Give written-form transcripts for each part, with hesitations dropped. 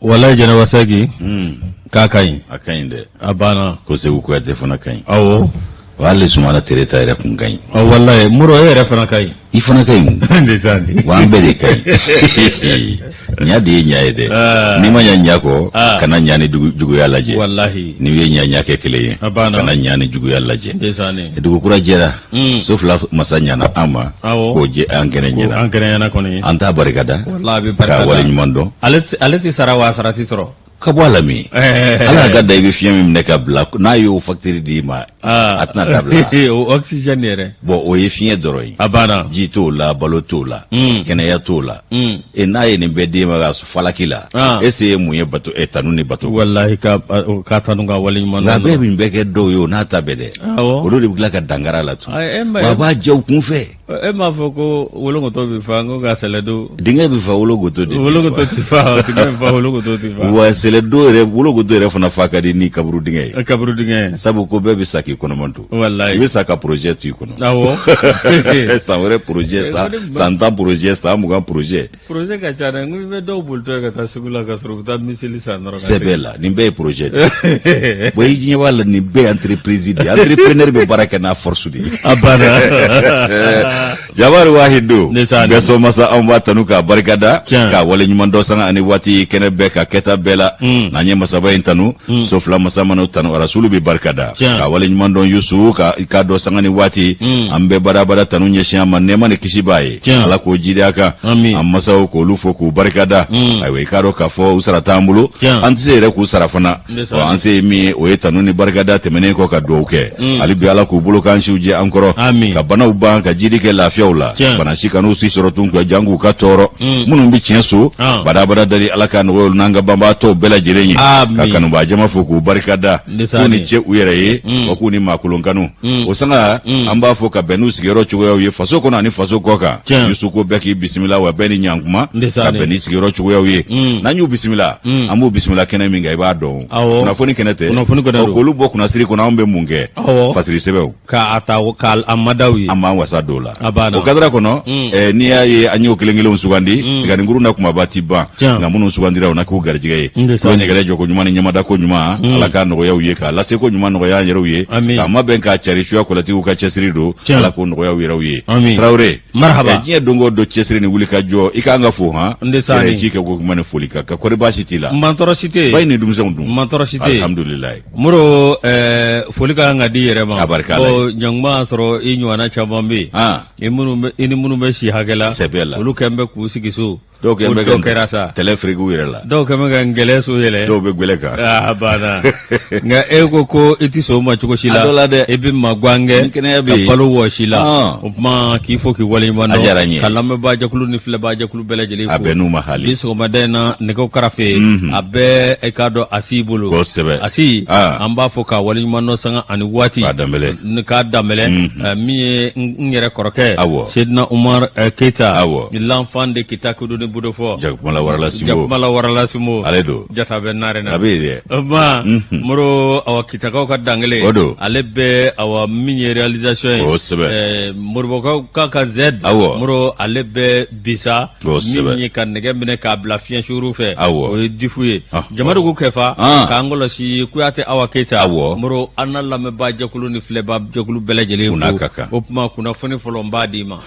wala jana wasagi ka kain akain de abana ko se ku ate fana kain awo wale sumana tereta ira kun kain wallahi muro yere fana kain ifana kain ndisani wambere kain nyadi nyaede ni manya nyako kana nyani jugu yalaje wallahi ni ye nyanya ke kele kana nyani jugu yalaje ndisani dugu kura jera so fla masanya na ama ko je angene nyana koni anta barikada wallahi be barikada ka wale nymondo alati sarawa sarati soro kabwala mi ala ga dai be fiam mi neka black na yo factory di ma atna dabla o oxygen yere bo o ye fien doroy abana jito la baloto la kena ya tola e na ye ni be di ma ga su falakila ese mu ye bato etanu ni bato wallahi ka tanu ga wali man na be bi be ke do yo na tabede o do de bla ka dangara la tu baba jaw kun fe e ma foko wolongo to bi fango ga seledo dinga bi fa wolongo to ti fa dinga fa wolongo to ti fa wa seledo re wolongo to re fana fa ka di ni kaburu dinga sabu ko be bi saki kono mantu wallahi bi saka projet tu kono awo sa wore projet sa santa projet sa mugan projet ka chana ngi be do bulto ka ta sugula ka suru ta misili sanoro ka sebela ni be projet boy ji wala ni be entreprise di entrepreneur be baraka na force di abana jabar wahidu gaso masa an wata nuka barkada ka wale nyuman do sanga ani wati kene be ka keta bela na nye masa bayin tanu so fla masa manu tanu rasulu bi barkada ka wale nyuman do yusu ka do sanga ni wati ambe barabara tanu nye shama nema ni kishibaye ala ko jide aka am masa ko lufo ku barkada ay we karo ka fo usara tambulu antise re ku sarafana o anse mi o etanu ni barkada temene ko ka do ke ali bi ala ku bulu kan shuje ankoro ka bana uban ka jide ke lafiya la bana shikanu si sorotun ko jangu ka toro munun bi chenso bada dari alaka no nanga bamba to bela jirenyi ka kanu ba jama fuku barkada kuni je uyere ko kuni makulun kanu o sanga amba foka benu sigero chugo ye faso ko na ni faso ko ka yusuko beki bismillah wa beni nyankuma ka beni sigero chugo ye na nyu bismillah amu bismillah kene minga iba do na foni kenete o kolu boku na siri ko na ombe munge fasiri sebe ka atawo kal amadawi amma wasa dola o kadra kono ni ya ye anyo kelengele unsugandi tigani nguru na kuma batiba na munu usugandira ona ku garjigaye ko nyegele joko nyuma ni nyamada ko nyuma alaka no ya uye ka la se ko nyuma no ya yero uye amma ben ka charishu ko lati ka chesirido ala ko no ya uye traure marhaba je dongo do chesiri ni wulika jo ikanga fu ha ndesani jike ko kuma ne folika ka ko ribashitila mantorosite bayni dum zondu mantorosite alhamdulillah muro folika ngadi yere ma o nyangma soro inywana chabambi ini munu be shi hagela olu kembe ku sigisu do kembe kerasa telefrigu wirela do kembe ngele so yele do be gweleka bana nga ego ko iti so ma chuko shila ebi magwange kapalo wo shila ma kifo ki wali mando kalame ba jakulu ni fle ba jakulu bele jeli fu abenu mahali biso madena ne ko karafe abe ekado asibulu asi amba foka wali mando sanga ani wati ne ka damele mi ngere koroke Sedna Umar Keita l'enfant de Keita kudu ni budofo jakmala warala simo aledo jata ben narena abide ma moro awa Keita ka dangale alebe awa mini realisation moro ka Z moro alebe bisa mini kan ngemne ka bla fien shuru fe o difuye jamadu ko kefa ka ngolo si kuyate awa Keita moro analla me ba jakulu ni fleba jakulu belejele opma kuna foni folomba di ma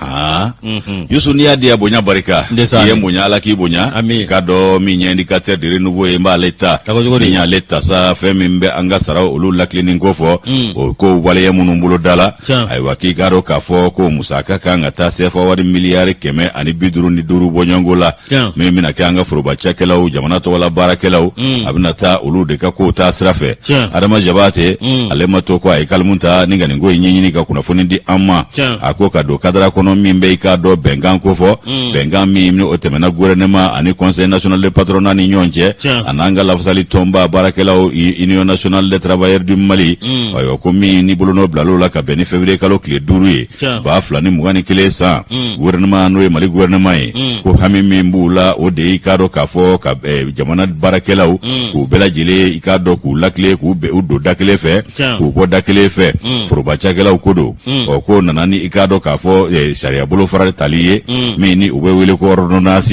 yusu ni adia bonya barika ye bonya ala ki bonya ka do mi nya indicateur de renouveau e mba leta ni nya leta sa fe mimbe anga sara olu la cleaning ko fo o ko wale ye munumbulo dala ay waki garo ka fo ko musaka ka ngata se fo wadi miliyari keme ani biduru ni duru bonyangola me mina ka anga furuba chakela u jamana to wala barakela u abinata olu de ka ko ta srafe adama jabate alema to ko ay kalmunta ninga ngo nyinyini ka kuna foni di amma ako ka do kadra kono mimbe ka do bengan ko fo bengan mi o temena gouvernement ani conseil national de patronat ni nyonje ananga lafsali tomba barakela union nationale des travailleurs du Mali ayo ko mi ni bolono blalo la ka beni février kalo clé duru ba flani mugani kile sa gouvernement no Mali gouvernement ko hami mi mbula o de ka do ka fo ka jamana barakela ko bela jile ikado ku lakle ku be udo dakle fe ku ko dakle fe furuba chakela ko do o ko nanani ikado ka fo sharia bolo faral taliye mi ni ube wele ko ordonnance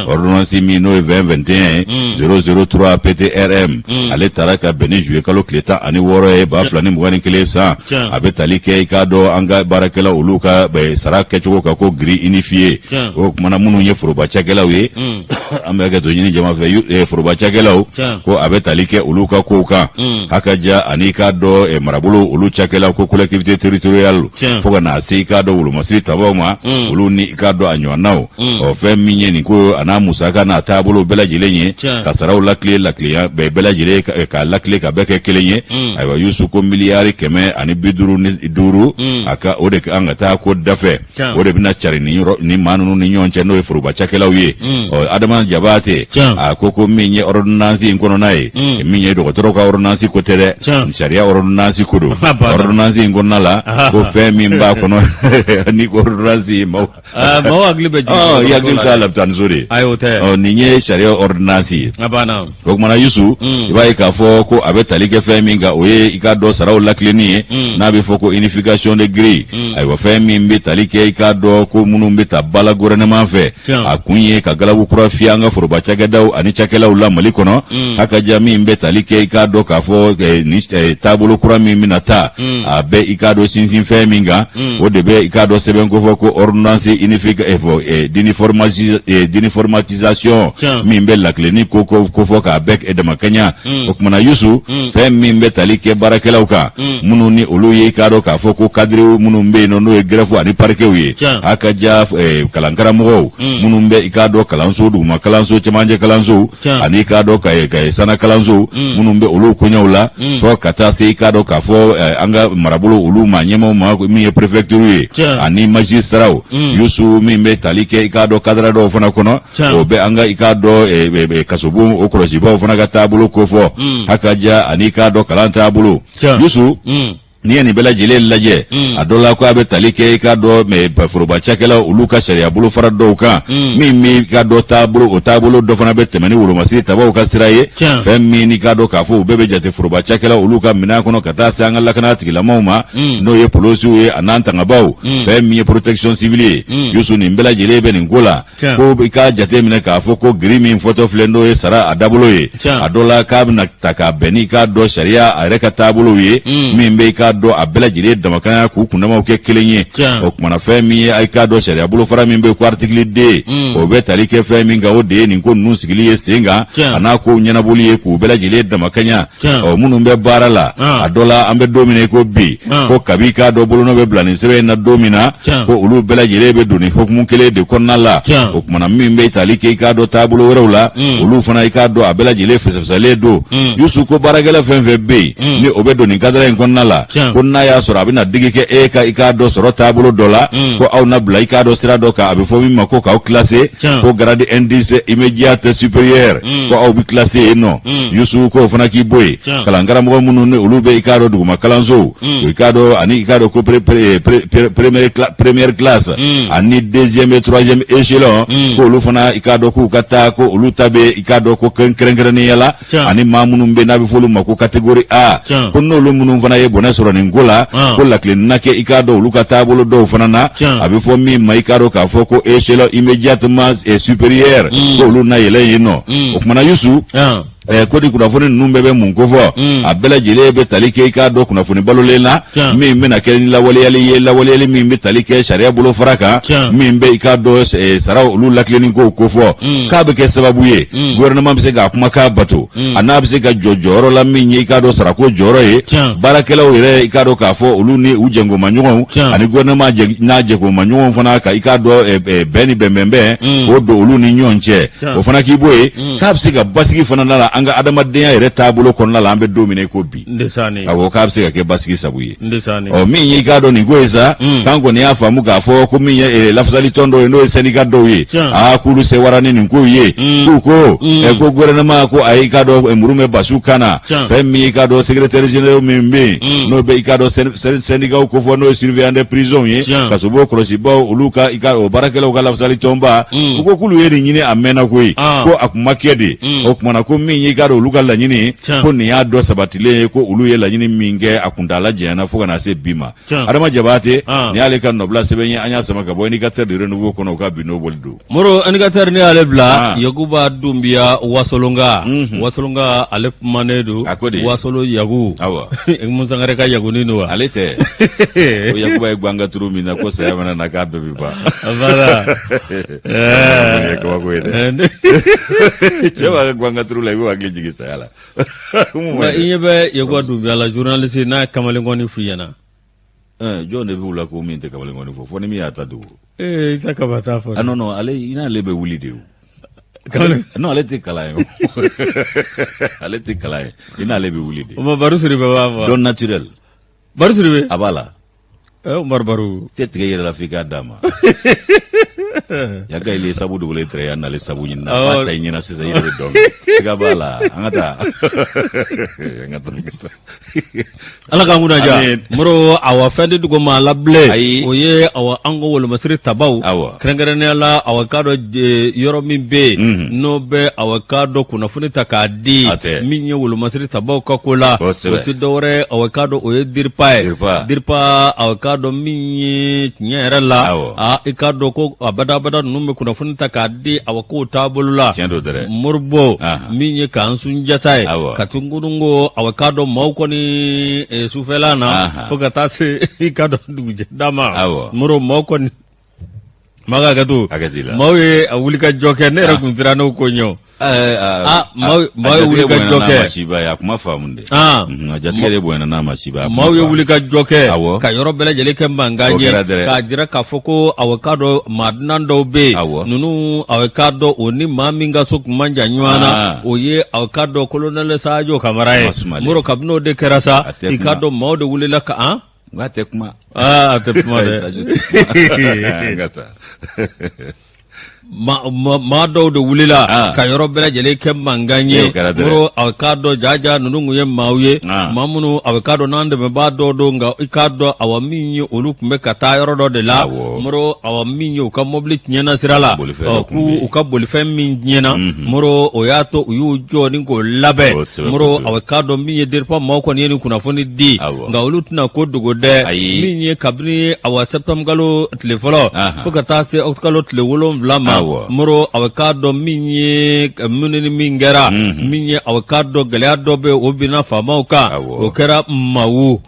ordonnance min n'o ye 2021 003 PTRM ale taara ka bɛn ni juillet kalo tile 16 ye 2021 san a bɛ tali kɛ i k'a dɔn an ka baarakɛla olu ka sara kɛcogo kan ko gris unifié o kumana minnu ye foroba cakɛlaw ye an bɛ kɛ to ɲini jama fɛ foroba cakɛlaw ko a bɛ tali kɛ olu ka kow kan hakaja ani k'a dɔn marabolo olu cakɛlaw ko collectivité territoriale fo ka na se i k'a dɔn wolomasiri tabaw ma olu ni i k'a dɔn a ɲɔgɔnnaw fɛn min ye nin ko a n'a musaka n'a taabolo bɛɛ lajɛlen ye ka saraw lakile bɛɛ lajɛlen ka lakile ka bɛɛ kɛ kelen ye ayiwa Yusu ko miliyari 155 a ka o de an ka taa ko dafɛ o de bɛna cari ni maa ninnu ni ɲɔgɔn cɛ n'o ye foroba cakɛlaw ye Adama Jabate a ko min ye ordonnance in kɔnɔna ye min ye dɔgɔtɔrɔ ka ordonnance ko tɛ dɛ sariya ordonnance ko don ordonnance in kɔnɔna la ko fɛn min b'a kɔnɔ ni ordonnance maaw hakili bɛ jigin yakili t'a la tan so de nin ye sariya ordonnance ye o kumana Yusu i b'a ye k'a fɔ ko a bɛ tali kɛ fɛn min kan o ye i ka dɔn saraw lakilenni ye n'a bɛ fɔ ko unification de grille ayiwa fɛn min bɛ tali kɛ i ka dɔn ko minnu bɛ ta bala gouvernement fɛ a kun ye ka galabu kura fiyɛ an ka foroba cakɛdaw ani cakɛlaw la Mali kɔnɔ hakaja min bɛ tali kɛ i ka dɔn k'a fɔ ni taabolo kura min bɛna ta a bɛ i ka dɔn sinsin fɛn min kan o de bɛ i ka dɔn sɛbɛn ko fɔ ko ordonnance d'uniformatisation min bɛ lakilenni ko fɔ k'a bɛɛ damakɛɲa o kumana Yusu fɛn min bɛ tali kɛ baarakɛlaw kan minnu ni olu ye i ka dɔn k'a fɔ ko kadiriw minnu bɛ yen n'o ye greffu ani parquets ye hakaja kalankaramɔgɔw minnu bɛ i ka dɔn kalanso duguma kalanso cɛmancɛ kalanso ani i ka dɔn ka sana kalanso minnu bɛ olu koɲɛw la fɔ ka taa se i ka dɔn k'a fɔ an ka marabolo olu ma ɲɛmaw ma min ye préfecture ye ani magistraw Yusu min bɛ tali kɛ i ka dɔn kadira dɔw fana kɔnɔ o bɛ an ka i ka dɔn kasobon o kɔlɔsibaw fana ka taabolo ko fɔ hakaja ani i ka dɔn kalan taabolo Yusu ni ye nin bɛɛ lajɛlen lajɛ a dɔ la ko a bɛ tali kɛ i ka dɔn foroba cakɛlaw olu ka sariya bolo fara dɔw kan min i ka dɔn o taabolo dɔ fana bɛ tɛmɛ ni wolomasiri tabaw ka sira ye fɛn min i ka dɔn k'a fɔ u bɛɛ bɛ jate foroba cakɛlaw olu ka minɛn kɔnɔ ka taa se an ka lakana tigilamɔgɔw ma n'o ye polosiw ye a n'an tangabaw fɛn min ye protection civile ye Yusu nin bɛɛ lajɛlen bɛ nin ko la ko i ka jate minɛ k'a fɔ ko giri min fɔtɔ filɛ n'o ye sara a dabolo ye a dɔ la k'a bɛna ta k'a bɛn n'i ka dɔn sariya a yɛrɛ ka taabolo ye min bɛ i ka dɔn a bɛɛ lajɛlen damakanya k'u kundamaw kɛ kelen ye o kumana fɛn min ye a ka dɔn sariya bolo fara min bɛ ko article 2 o bɛ tali kɛ fɛn min kan o de ye nin ko ninnu sigili ye sen kan a n'a kow ɲɛnaboli ye k'u bɛɛ lajɛlen damakanya minnu bɛ baara la a dɔ la an bɛ don min na ko bi ko kabi k'a dɔn bolonɔ bɛ bila nin sɛbɛn in na don min na ko olu bɛɛ lajɛlen bɛ don nin hukumu kelen de kɔnɔna la o kumana min bɛ tali kɛ i k'a dɔn taabolo wɛrɛw la olu fana i k'a dɔn a bɛɛ lajɛlen fɛsɛfɛsɛlen don Yusu ko baarakɛla fɛn fɛn bɛ yen ni o bɛ don nin cadre in kɔnɔna la ko n'a y'a sɔrɔ a bɛna digi kɛ i k'a dɔn sɔrɔ taabolo dɔ la ko aw na bila i k'a dɔn sira dɔ kan a bɛ fɔ min ma ko k'aw classé ko grade indice immédiat supérieur ko aw bɛ classé yen nɔ Yusu k'o fana k'i bɔ yen kalankaramɔgɔ minnu ni olu bɛ i k'a dɔn duguma kalanso i k'a dɔn ani i k'a dɔn ko première classe ani deuxième et troisième échelon ko olu fana i k'a dɔn k'u ka taa ko olu ta bɛ i k'a dɔn ko kɛrɛnkɛrɛnnenya la ani maa minnu bɛ n'a bɛ fɔ olu ma ko catégorie A ko n'olu minnu fana ye bɔnɛ sɔrɔ nin ko la ko lakilenina kɛ i k'a dɔn olu ka taabolo dɔw fana na a bɛ fɔ min ma i k'a dɔn k'a fɔ ko échelon immédiatement supérieur ko olu na yɛlɛ yen nɔ o kumana Yusu ko di kunnafoni ninnu bɛɛ bɛ mun ko fɔ a bɛɛ lajɛlen bɛ tali kɛ i k'a dɔn kunnafoni balolen na min bɛna kɛ ni lawaleyali ye lawaleyali min bɛ tali kɛ sariya bolo fara kan min bɛ i k'a dɔn saraw olu lakilenni ko fɔ k'a bɛ kɛ sababu ye gouvernement bɛ se k'a kumakan bato a n'a bɛ se ka jɔ jɔyɔrɔ la min ye i k'a dɔn sarako jɔyɔrɔ ye baarakɛlaw yɛrɛ i k'a dɔn k'a fɔ olu ni u jɛngɔmaɲɔgɔnw ani gouvernement n'a jɛngɔmaɲɔgɔnw fana ka i k'a dɔn bɛn ni bɛnbɛnbɛn o don olu ni ɲɔgɔn cɛ o fana k'i bɔ yen k'a bɛ se ka basigi fana na an ka adamadenya yɛrɛ taabolo kɔnɔna la an bɛ don min ko bi awɔ k'a bɛ se ka kɛ basigi sabu ye min ye i k'a dɔn nin ko ye sa k'an kɔni y'a faamu k'a fɔ ko min ye lafasali tɔn dɔw ye n'o ye syndicat dɔw ye k'ulu sewara ni nin ko ye k'u ko ko gouvernement ko a y'i k'a dɔn muru bɛ basiw kan na fɛn min ye i k'a dɔn secrétaire général min bɛ yen n'o bɛ i k'a dɔn syndicat ko fɔ n'o ye surveillant des prisons ye ka sobo kɔlɔsibaw olu ka i ka o baarakɛlaw ka lafasali tɔnba u ko k'ulu ye nin ɲini a mɛnna koyi ko a kun ma kɛ de o kumana ko min ye ka olu ka laɲini ko nin y'a dɔ sabatilen ye ko olu ye laɲini min kɛ a kuntala jɛnna fo kana se bi ma Adama Jabate ni y'ale ka nɔbila sɛbɛn ye an y'a sama ka bɔ indicateur de renouveau kɔnɔ u ka bi n'oboli don Moro indicateur ni y'ale bila Yakuba Dumbiya Wasolonga Wasolonga ale kumane do Wasolo Yagu Musangare ka Yaguni no ale tɛ o Yakuba ye gwanga turu min na ko saya mana na ka bɛɛ ba voilà cɛ b'a ka gwanga turu la i bɛ hakili jigin saya la i ɲɛ bɛ Yakuba Dumbiya la journaliste n'a ye kamalenkɔni f'i ɲɛna jɔn de bɛ wula ko min tɛ kamalenkɔni fɔ ni min y'a ta dogo Isa kaba t'a fɔ non ale i n'ale bɛ wuli de o non ale tɛ kalan ye ale tɛ kalan ye i n'ale bɛ wuli de o Baru Siribe b'a fɔ don naturel Baru Siribe a b'a la Umar Baru tɛ tigɛ yɛrɛ la f'i k'a d'a ma yaga ile sabu dogo le tre yana le sabu nyina ba ta nyina sisa yele dom tiga bala angata ala ka nguna ja moro awa fende dugo ma lable oye awa ango wol masri tabaw krengere ala awa kado yoro min be no be awa kado kuna funita ka di minye wol masri tabaw ka kola to dore awa kado oye dirpa awa kado minye nyera la a ikado ko abada numbe kuna funita ka di awako tabulula murbo minye kansun jatai katungurungo awakado mauko ni sufelana foka tase ikado duje dama muro mauko ni maga gatu mawe awulika joke ne ra kunzirano konyo mawe wulika joke mashiba ya kuma famunde jatigere bwena na mashiba mawe wulika joke ka yoro bele jele kemba nganye ka jira ka foko awakado madnando be nunu awakado oni maminga sok manja nywana oye awakado colonel sajo kamarae muro kabno de kerasa ikado mawde wulila ka ngate kuma ate kuma de ngata ma do de wulila ka yoro bela jele kemba nganye muro awakado jaja nunungu ye mawye mamunu awakado nande me ba do nga ikado awaminyo olukumbe kata yoro do de la muro awaminyo ka mobli nyena sirala ku ukaboli fem nyena muro oyato uyu joni ko labe muro awakado minye dirpa mako ni kuna foni di nga olutna ko dugo de minye kabni awa septam galo telefolo fukata se otkalo telewolom vlama muro awakado minye munini mingera minye awakado galeado be obina famauka okera mawu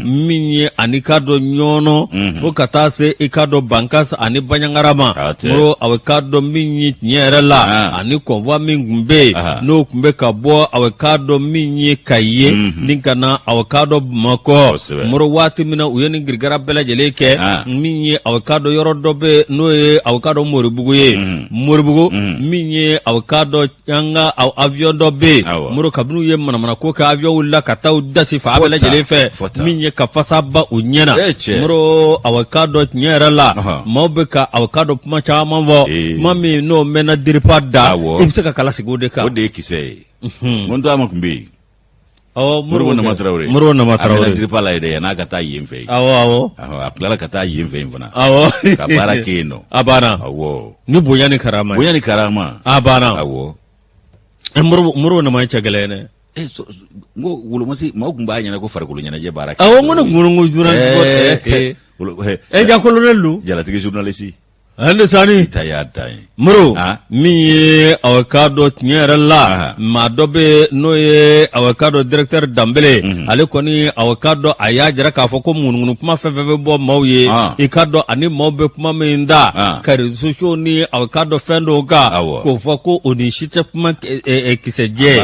minye anikado nyono fukata se ikado bankas ani banyangarama muro awakado minye nyerela ani konwa mingumbe no kumbe kabo awakado minye kaye ninkana awakado mako muro wati mina uyeni girgara bela jeleke minye awakado yorodobe noye awakado moribugo ye moribugo minye awakado yanga aw avion dobe muro kabnu ye mana ko ka avion wala kataw dasi fa bela jelefe minye kafasa ba unyena muro awakado nyerela mobeka awakado puma chama vo mami no mena diripada ibseka kala sigode ka ode kise mondo amakumbi muro na matraure dripa la ide na kata yemfe aklala kata yemfe mfana kabara keno abana ni boyani karama abana muro na mancha galene ngo wulo masi maukumba nyana ko farkulu nyana je baraka ngono ngurungu jura ja kolonelu jala tigi journaliste ande sani tayada muro mi awakado nyerala madobe noye awakado directeur Dambele ale koni awakado ayajira ka foko mununu kuma fefefe bo mawye ikado ani mawbe kuma minda kari sosho ni awakado fendo ga ko foko onishite kuma kiseje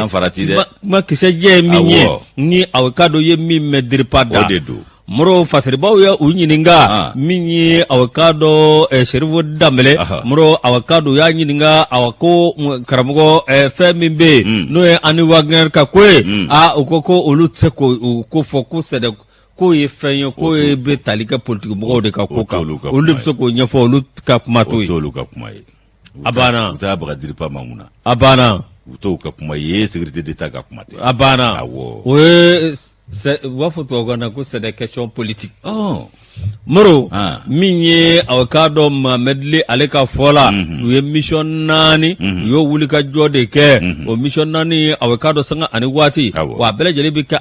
ma kiseje minye ni awakado ye mi medripada muro fasiribaw ya unyininga minyi awakado sherifu Dambele muro awakado ya nyininga awako karamugo femimbe noe ani Wagner kakwe ukoko olutseko ukofoko sede ko ye fenyo ko ye betalika politique mo de ka koka olupsoko nyefo olutka kumato oluka kumaye abana utabra dirpa mamuna abana utoka kumaye sécurité d'état ka kumate abana we wafutu wagana ko c'est des questions politiques moro min ye awkado Medli ale ka fola u ye mission nani yo wuli ka jode ke o mission nani awkado sanga ani wati wa bele jeli bi ka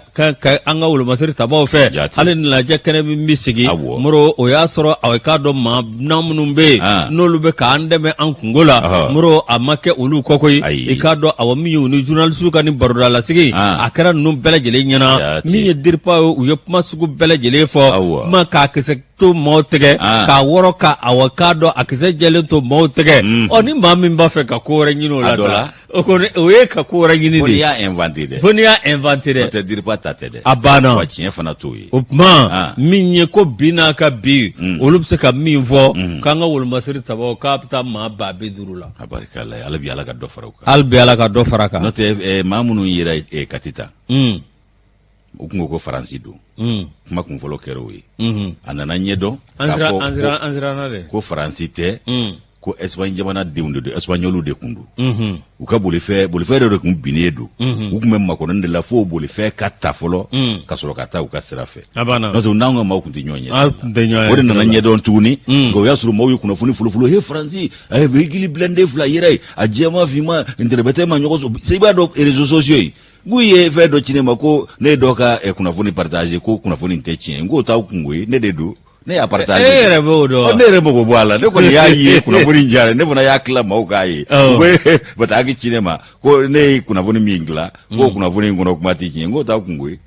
anga wulu masiri tabaw fe ale la jakene bi misigi moro o ya soro awkado ma namunumbe nolu be ka andeme an kungola moro amake ulu kokoy ikado awami ni journalist ka ni baroda la sigi akara num bele jeli nyana min ye dirpa u ye masugu bele jeli fo ma ka kese to motege ka woro ka awakado akise jele to motege oni mami mba fe ka kore nyino la dola o ye ka kore nyini ni ya inventé de te dire pas tate de abana wa chien fana to yi opma minye ko bina ka bi olubse ka min vo kanga wol masiri tabo ka pta ma ba be durula abarikalla albi ala ka do faraka albi ala ka do faraka no te mamunu yira katita ukungo ko faransi do kuma kun folo kero we anana nyedo anzira na de ko faransi te ko Espagne jamana de Espagnolu de kundu uka boli fe de kun binedo ukume makono de la fo boli fe kata folo kasoro kata uka serafe abana no nanga ma kunti nyonye wori nana nyedo ntuni go yasuru mo yukuna funi fulu he faransi vehicule blindé fla yere a jema vima interbete ma nyoko seiba do réseaux sociaux guye fe do cinema ko ne doka kuna funi partage ko kuna funi ntechien ngo ta kungwe ne dedu ne ya partage ne rebo bo bwala ne ko ya yi kuna funi njare ne bona ya kla mauka yi we batagi cinema ko ne kuna funi mingla ko kuna funi ngono kumati ngo ta kungwe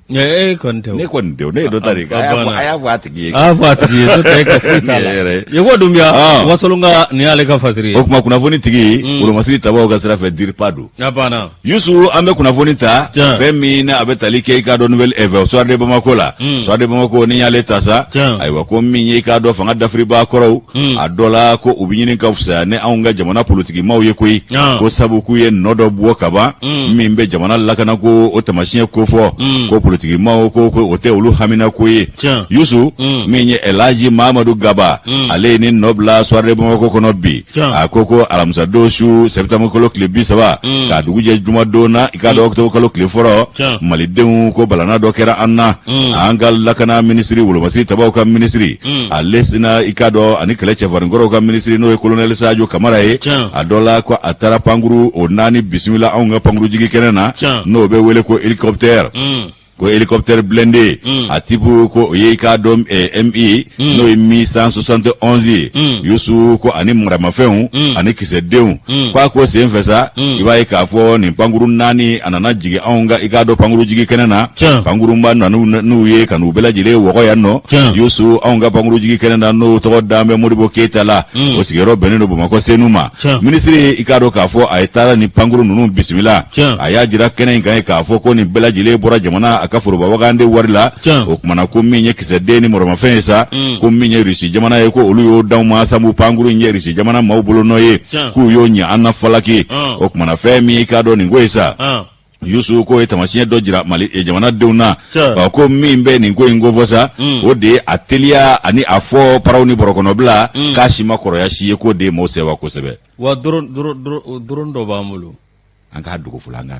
konte ne konte ne do tarika aya fatigi to take fitala yego dumya wasolunga ni ale ka fatiri o kuma kuna funi tigi ulo masiri tabaw ga sera fe dir padu abana yusu ambe kuna funi ta femi na abetali ke ka do nouvelle eve so de Bamako la so de Bamako ni yale tasa aywa ko minye ka do fanga d'Afrique ba koro adola ko ubinyini ka fusa ne aunga jamana politiki mawye koyi ko sabu ku ye nodo buo kaba mimbe jamana lakana ko otamashien ko fo ko politiki mawo ko ote olu hamina koyi yusu minye Elaji Mamadou Gaba ale ni nobla so de Bamako ko nobi akoko alamsa doshu septembre ko klebi saba ka duguje juma dona ikado okto ko kleforo malidenw ko balana do kera anna angal lakana ministry wolo masi tabaw ka ministry alesina ikado ani keleche varngoro ka ministry no colonel Sadio Kamara adola ko atara panguru onani bismillah aunga panguru jigi kenena no be wele ko helicopter ko hélicoptère blindé atibu ko yeka dom MI no 1171 yusu ko ani mrama feun ani kisedeu kwa ko se mfesa iba ka fo ni panguru nani anana jigi aunga ikado panguru jigi kenena panguru mba nu ye kanu bela jile wo ya no yusu aunga panguru jigi kenena no to dambe Modibo Keita la o sigero beneno Bamako senuma ministry ikado ka fo aitara ni panguru nunu bismillah aya jira kenen kan ka fo ko ni bela jile bora jamana akafuru babagande warila o kumana ko minye kisedeni moroma fensa ko minye risi jamana ye ko olu yo dawma samu panguru nye risi jamana mawbulo noye ku yo nya anna falaki o kumana femi ka do ni ngwesa yusu ko etamashien do jira mali jamana deuna ko mimbe ni ngo ngovosa o de atelia ani afo parawni borokono bla kashima koro ya shiye ko de mo sewa ko sebe wa duron do bamulu anka dugo fulanga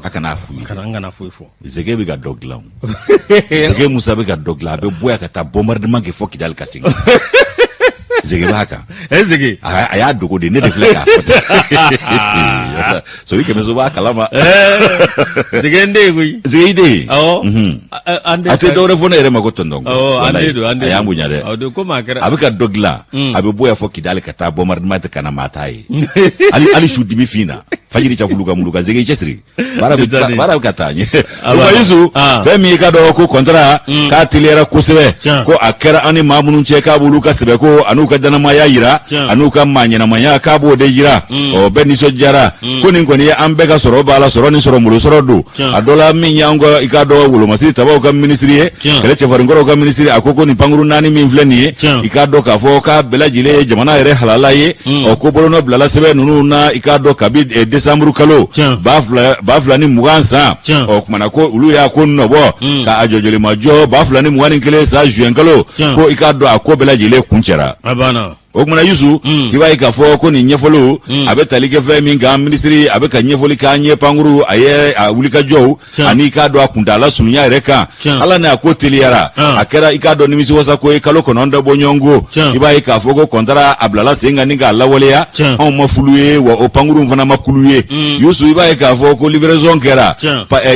akana fuyi kana na fuyi fo zege bi ga doglaw zege musa bi ga dogla be boya ka ta bombardement ke foki dal kasing zege baka zege aya dugo de ne de fleka so wike mezo ba kalama zege ndegui zege de ande ate dore fo na rema ko tondong ande aya mbunya de ko makara abika dogla abe boya foki dal ka ta bombardement kana matai ali shudi bi fina fajiri cha kuluka muluka zege chesri bara katanye ko yusu femi ka do ko kontra ka tilera kusebe ko akera ani mamunun che ka buluka sebe ko anuka dana maya yira anuka manyana maya ka bo de yira o beni so jara ko nin ko ni ambe ka soro bala soro ni soro mulu soro du adola minyango ikado wulo masiri tabaw ka ministry kele che farngoro ka ministry akoko ni panguru nani min fleni ikado ka fo ka bela jile jamana yere halala ye o ko bolono blala sebe nunu na ikado kabid Desamuru kalo bafla ni mugansa o kumana ko ulu ya ko no bo ka ajojole majo bafla ni mugani kele sa juin kalo ko ikado akobela jile kunchera abana o kumana Yusu i b'a ye k'a fɔ ko nin ɲɛfɔliw a bɛ tali kɛ fɛn min kan minisiri a bɛ ka ɲɛfɔli k'a ɲɛ pankuru a wulikajɔw ani k'a dɔn a kuntala surunya yɛrɛ kan ala n'a ko teliyara a kɛra i k'a dɔn nimisiwasa ko ye kalo kɔnɔn da bɔ ɲɔgɔn ko i b'a ye k'a fɔ ko kɔntara a bilala sen kan ni k'a lawaleya anw ma fulu ye wa o pankuru fana ma kulu ye Yusu i b'a ye k'a fɔ ko livraison kɛra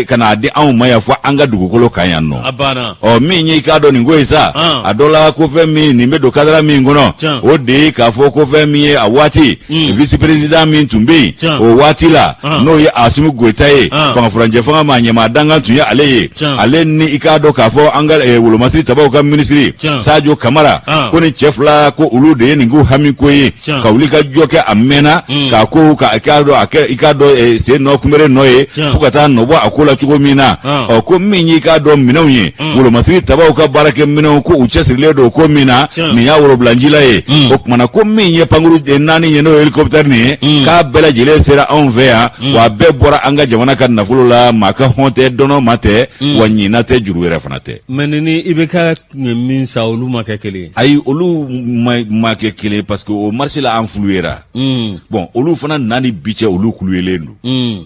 ka n'a di anw ma yan fɔ an ka dugukolo kan yan nɔ min ye i k'a dɔn nin ko ye sa a dɔ la ko fɛn min nin bɛ don kadara min kɔnɔ o de ye k'a fɔ ko fɛn min ye a waati vice président min tun bɛ yen o waati la n'o ye Asimi Goita ye fangafurancɛ fanga ma ɲɛmaa dankan tun ye ale ye ale ni i k'a dɔn k'a fɔ an ka wolomasiri tabaw ka minisiri Sadio Kamara ko ni cɛ fila ko olu de ye nin ko hami ko ye ka wuli ka jɔ kɛ a mɛnna k'a ko i k'a dɔn sen nɔ kunbere nɔ ye fo ka taa nɔ bɔ a ko la cogo min na ko min ye i k'a dɔn minɛnw ye wolomasiri tabaw ka baarakɛ minɛnw ko u cɛsirilen don ko min na nin y'a worobilancila ye o kumana ko min ye pankuru 4 ye n'o ye hélicoptère nin ye k'a bɛɛ lajɛlen sera anw fɛ yan wa a bɛɛ bɔra an ka jamana ka nafolo la maa ka hɔn tɛ dɔnɔ ma tɛ wa ɲina tɛ juru wɛrɛ fana tɛ mais ni i bɛ ka min sa olu ma kɛ kelen ayi olu ma kɛ kelen parce que o marché la an fuluyera bon olu fana nani bi cɛ olu kuluyelen don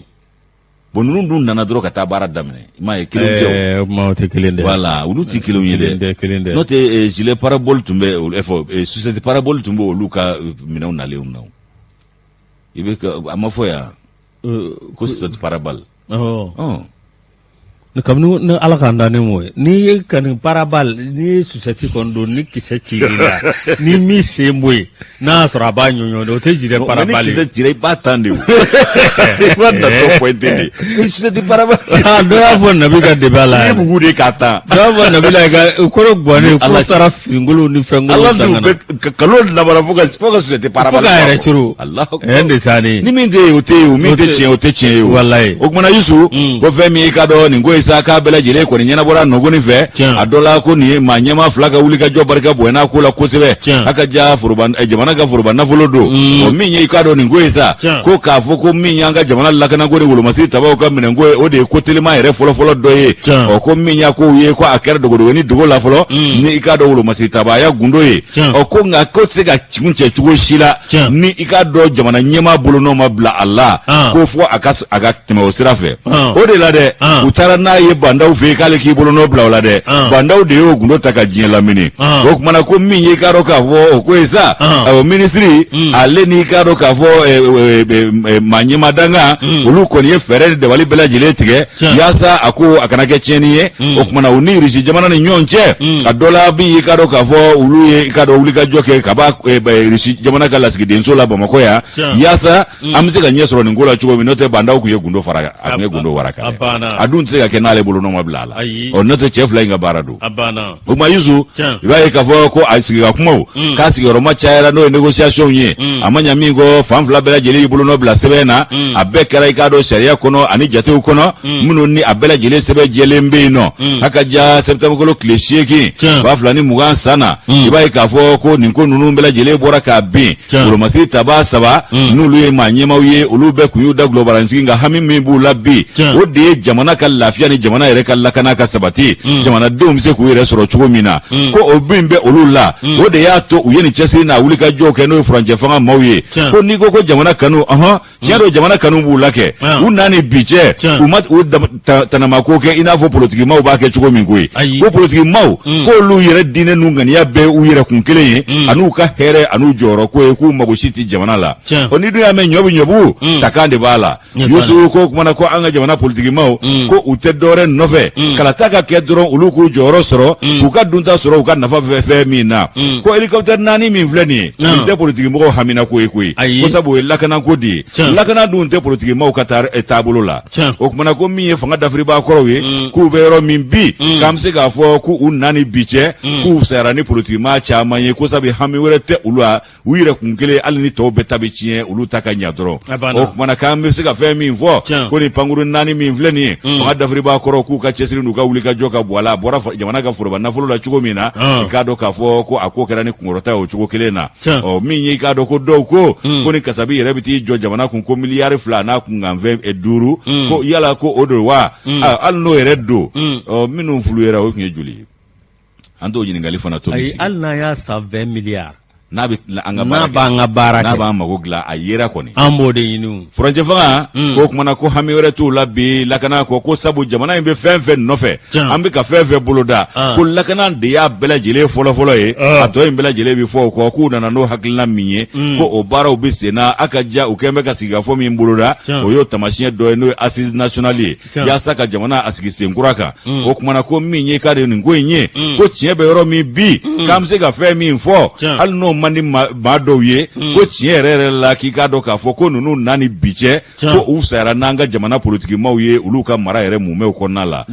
bon ninnu dun nana dɔrɔn ka taa baara daminɛ i m'a ye kelen tɛ o tɛ kelen dɛ voilà olu tɛ kelenw ye dɛ n'o tɛ gilet parabole tun bɛ société parabole tun bɛ olu ka minɛnw nalenw na i bɛ a ma fɔ yan ko société parabole kabini ni ala k'an da ne m'o ye n'i ye ka nin parabal n'i ye susɛti kɔni don ni kisɛ ciri la ni min sen bɔ yen n'a y'a sɔrɔ a b'a ɲɔɲɔ de o tɛ jire parabal ye. ni kisɛ cira i b'a tan de o i b'a natɔ pointe de susɛti parabal. dɔ y'a fɔ nabi ka débat la yan. i bugu de k'a tan. dɔ y'a fɔ nabi la ka kɔrɔ guwanen k'o taara finikolon ni fɛnkolow ala dun bɛ kalo labara fo ka susɛti parabal. fo ka yɛrɛ curu. ɛɛ de sa ne. ni min tɛ yen o tɛ yen o min tɛ tiɲɛ o tɛ tiɲɛ ye o. walayi. o kumana Yusu ko fɛn min i ka dɔn nin ko ye sa k'a bɛɛ lajɛlen kɔni ɲɛnabɔra nɔgɔni fɛ a dɔ la ko nin ye maa ɲɛma fila ka wuli ka jɔ barika bonyana ko la kosɛbɛ a ka ja jamana ka foroba nafolo don o min ye i k'a dɔn nin ko ye sa ko k'a fɔ ko min y'an ka jamana lakanako ni wolomasiri tabaw ka minɛnko ye o de ye ko telima yɛrɛ fɔlɔfɔlɔ dɔ ye ko min y'a ko ye ko a kɛra dogodogoni dogo la fɔlɔ ni i k'a dɔn wolomasiri taba a y'a gundo ye ko nka ko tɛ se ka kun cɛ cogo si la ni i k'a dɔn jamana ɲɛma bolo n'o ma bila a la ko fɔ a ka tɛmɛ o sira fɛ o de la dɛ u taara n'a ye bandaw fɛ k'ale k'i bolo n'o bila o la dɛ bandaw de y'o gundo ta ka diɲɛ lamini o kumana ko min ye k'a dɔn k'a fɔ o ko ye sa o minisiri ale n'i k'a dɔn k'a fɔ maa ɲɛma dankan olu kɔni ye fɛɛrɛ ni dabali bɛɛ lajɛlen tigɛ yaasa a ko a kana kɛ tiɲɛni ye o kumana u ni Irisi jamana ni ɲɔgɔn cɛ a dɔ la min ye k'a dɔn k'a fɔ olu ye k'a dɔn wulikajɔ kɛ ka b'a Irisi jamana ka lasigidenso la Bamakɔ yan yaasa an bɛ se ka ɲɛ sɔrɔ nin ko la cogo min n'o tɛ bandaw tun ye gundo fara a tun ye gundo waraka a dun tɛ se ka kɛ n'ale bolo n'o ma bila a la n'o tɛ cɛ fila in ka baara don o kuma Yusu i b'a ye k'a fɔ ko a sigi ka kumaw k'a sigiyɔrɔma cayara n'o ye négociation ye a ma ɲɛ min kɔ fan fila bɛɛ lajɛlen y'i bolo n'o bila sɛbɛn na a bɛɛ kɛra i k'a dɔn sariya kɔnɔ ani jatew kɔnɔ minnu ni a bɛɛ lajɛlen sɛbɛn jɛlen bɛ yen nɔ a ka ja septembre kalo tile 8 2020 san na i b'a ye k'a fɔ ko nin ko ninnu bɛɛ lajɛlen bɔra k'a bin wolomasiri taba 3 n'olu ye maa ɲɛmaw ye olu bɛɛ kun y'u da gulo baransigi nka hami min b'u la bi o de ye jamana ka lafiya ni jamana yɛrɛ ka lakana ka sabati jamanadenw bɛ se k'u yɛrɛ sɔrɔ cogo min na ko o bin bɛ olu la o de y'a to u ye nin cɛsiri n'a wuli ka jɔw kɛ n'o ye furancɛ fanga maaw ye ko n'i ko jamana kanu tiɲɛ don jamana kanu b'u la kɛ u n'a ni bi cɛ u ma u tanamako kɛ i n'a fɔ politiki maaw b'a kɛ cogo min ko ye ko politiki maaw k'olu yɛrɛ diinɛ n'u ŋaniya bɛɛ u yɛrɛ kun kelen ye an'u ka hɛrɛ an'u jɔyɔrɔ ko ye k'u mago si tɛ jamana la o ni dun y'a mɛn ɲɔ bɛ ɲɔbugu takan de b'a la Yusu ko kumana ko an ka jamana politiki maaw ko u tɛ dɔwɛrɛ nɔfɛ kalata ka kɛ dɔrɔn olu k'u jɔyɔrɔ sɔrɔ k'u ka dunta sɔrɔ u ka nafa fɛn min na ko hélicoptère 4 min filɛ nin ye nin tɛ politiki mɔgɔw hamina ko ye koyi ko sabu o ye lakanako de ye lakana dun tɛ politiki maaw ka taabolo la o kumana ko min ye fanga dafiribaa kɔrɔw ye k'u bɛ yɔrɔ min bi k'an bɛ se k'a fɔ k'u nani bi cɛ k'u fisayara ni politiki maa caman ye ko sabu hami wɛrɛ tɛ olu la u yɛrɛ kun kelen hali ni tɔw bɛɛ ta bɛ tiɲɛ olu ta ka ɲa dɔrɔn o kumana k'an bɛ se ka fɛn min fɔ ko nin pankuru 4 min filɛ nin ye fanga dafiribaa kɔrɔw k'u ka cɛsiri n'u ka wuli ka jɔ ka bɔ a la a bɔra jamana ka foroba nafolo la cogo min na i k'a dɔn k'a fɔ ko a ko kɛra ni kunkɔrɔta ye o cogo kelen na min ye i k'a dɔn ko dɔw ko ni kasabi yɛrɛ bɛ t'i jɔ jamana kun ko miliyari 2 n'a kunkanfɛn 5 ko yala ko o don wa hali n'o yɛrɛ don minnu fulu yɛrɛ o tun ye joli ye an t'o ɲininkali fana to hali n'a y'a san 20 miliyari n'a b'an ka baara kɛ n'a b'an mago dilan a yera kɔni an b'o de ɲini furancɛ fanga ko kumana ko hami wɛrɛ t'u la bi lakana ko sabu jamana in bɛ fɛn fɛn nɔfɛ an bɛ ka fɛn fɛn boloda ko lakana de y'a bɛɛ lajɛlen fɔlɔfɔlɔ ye a tɔ in bɛɛ lajɛlen bɛ fɔ o kɔ k'u nana n'o hakilina min ye ko o baaraw bɛ sen na a ka ja u kɛn bɛ ka sigikafɔ min boloda o y'o tamasiyɛn dɔ ye n'o ye assise nationale ye yaasa ka jamana a sigi sen kura kan o kumana ko min ye k'a de nin ko in ye ko tiɲɛ bɛ yɔrɔ min bi k'an bɛ se ka fɛn min fɔ hali n'o man di maa dɔw ye ko tiɲɛ yɛrɛ yɛrɛ la k'i k'a dɔn k'a fɔ ko ninnu nani bi cɛ ko u sayara n'an ka jamana politikimaw ye olu ka mara yɛrɛ mumɛw kɔnɔna la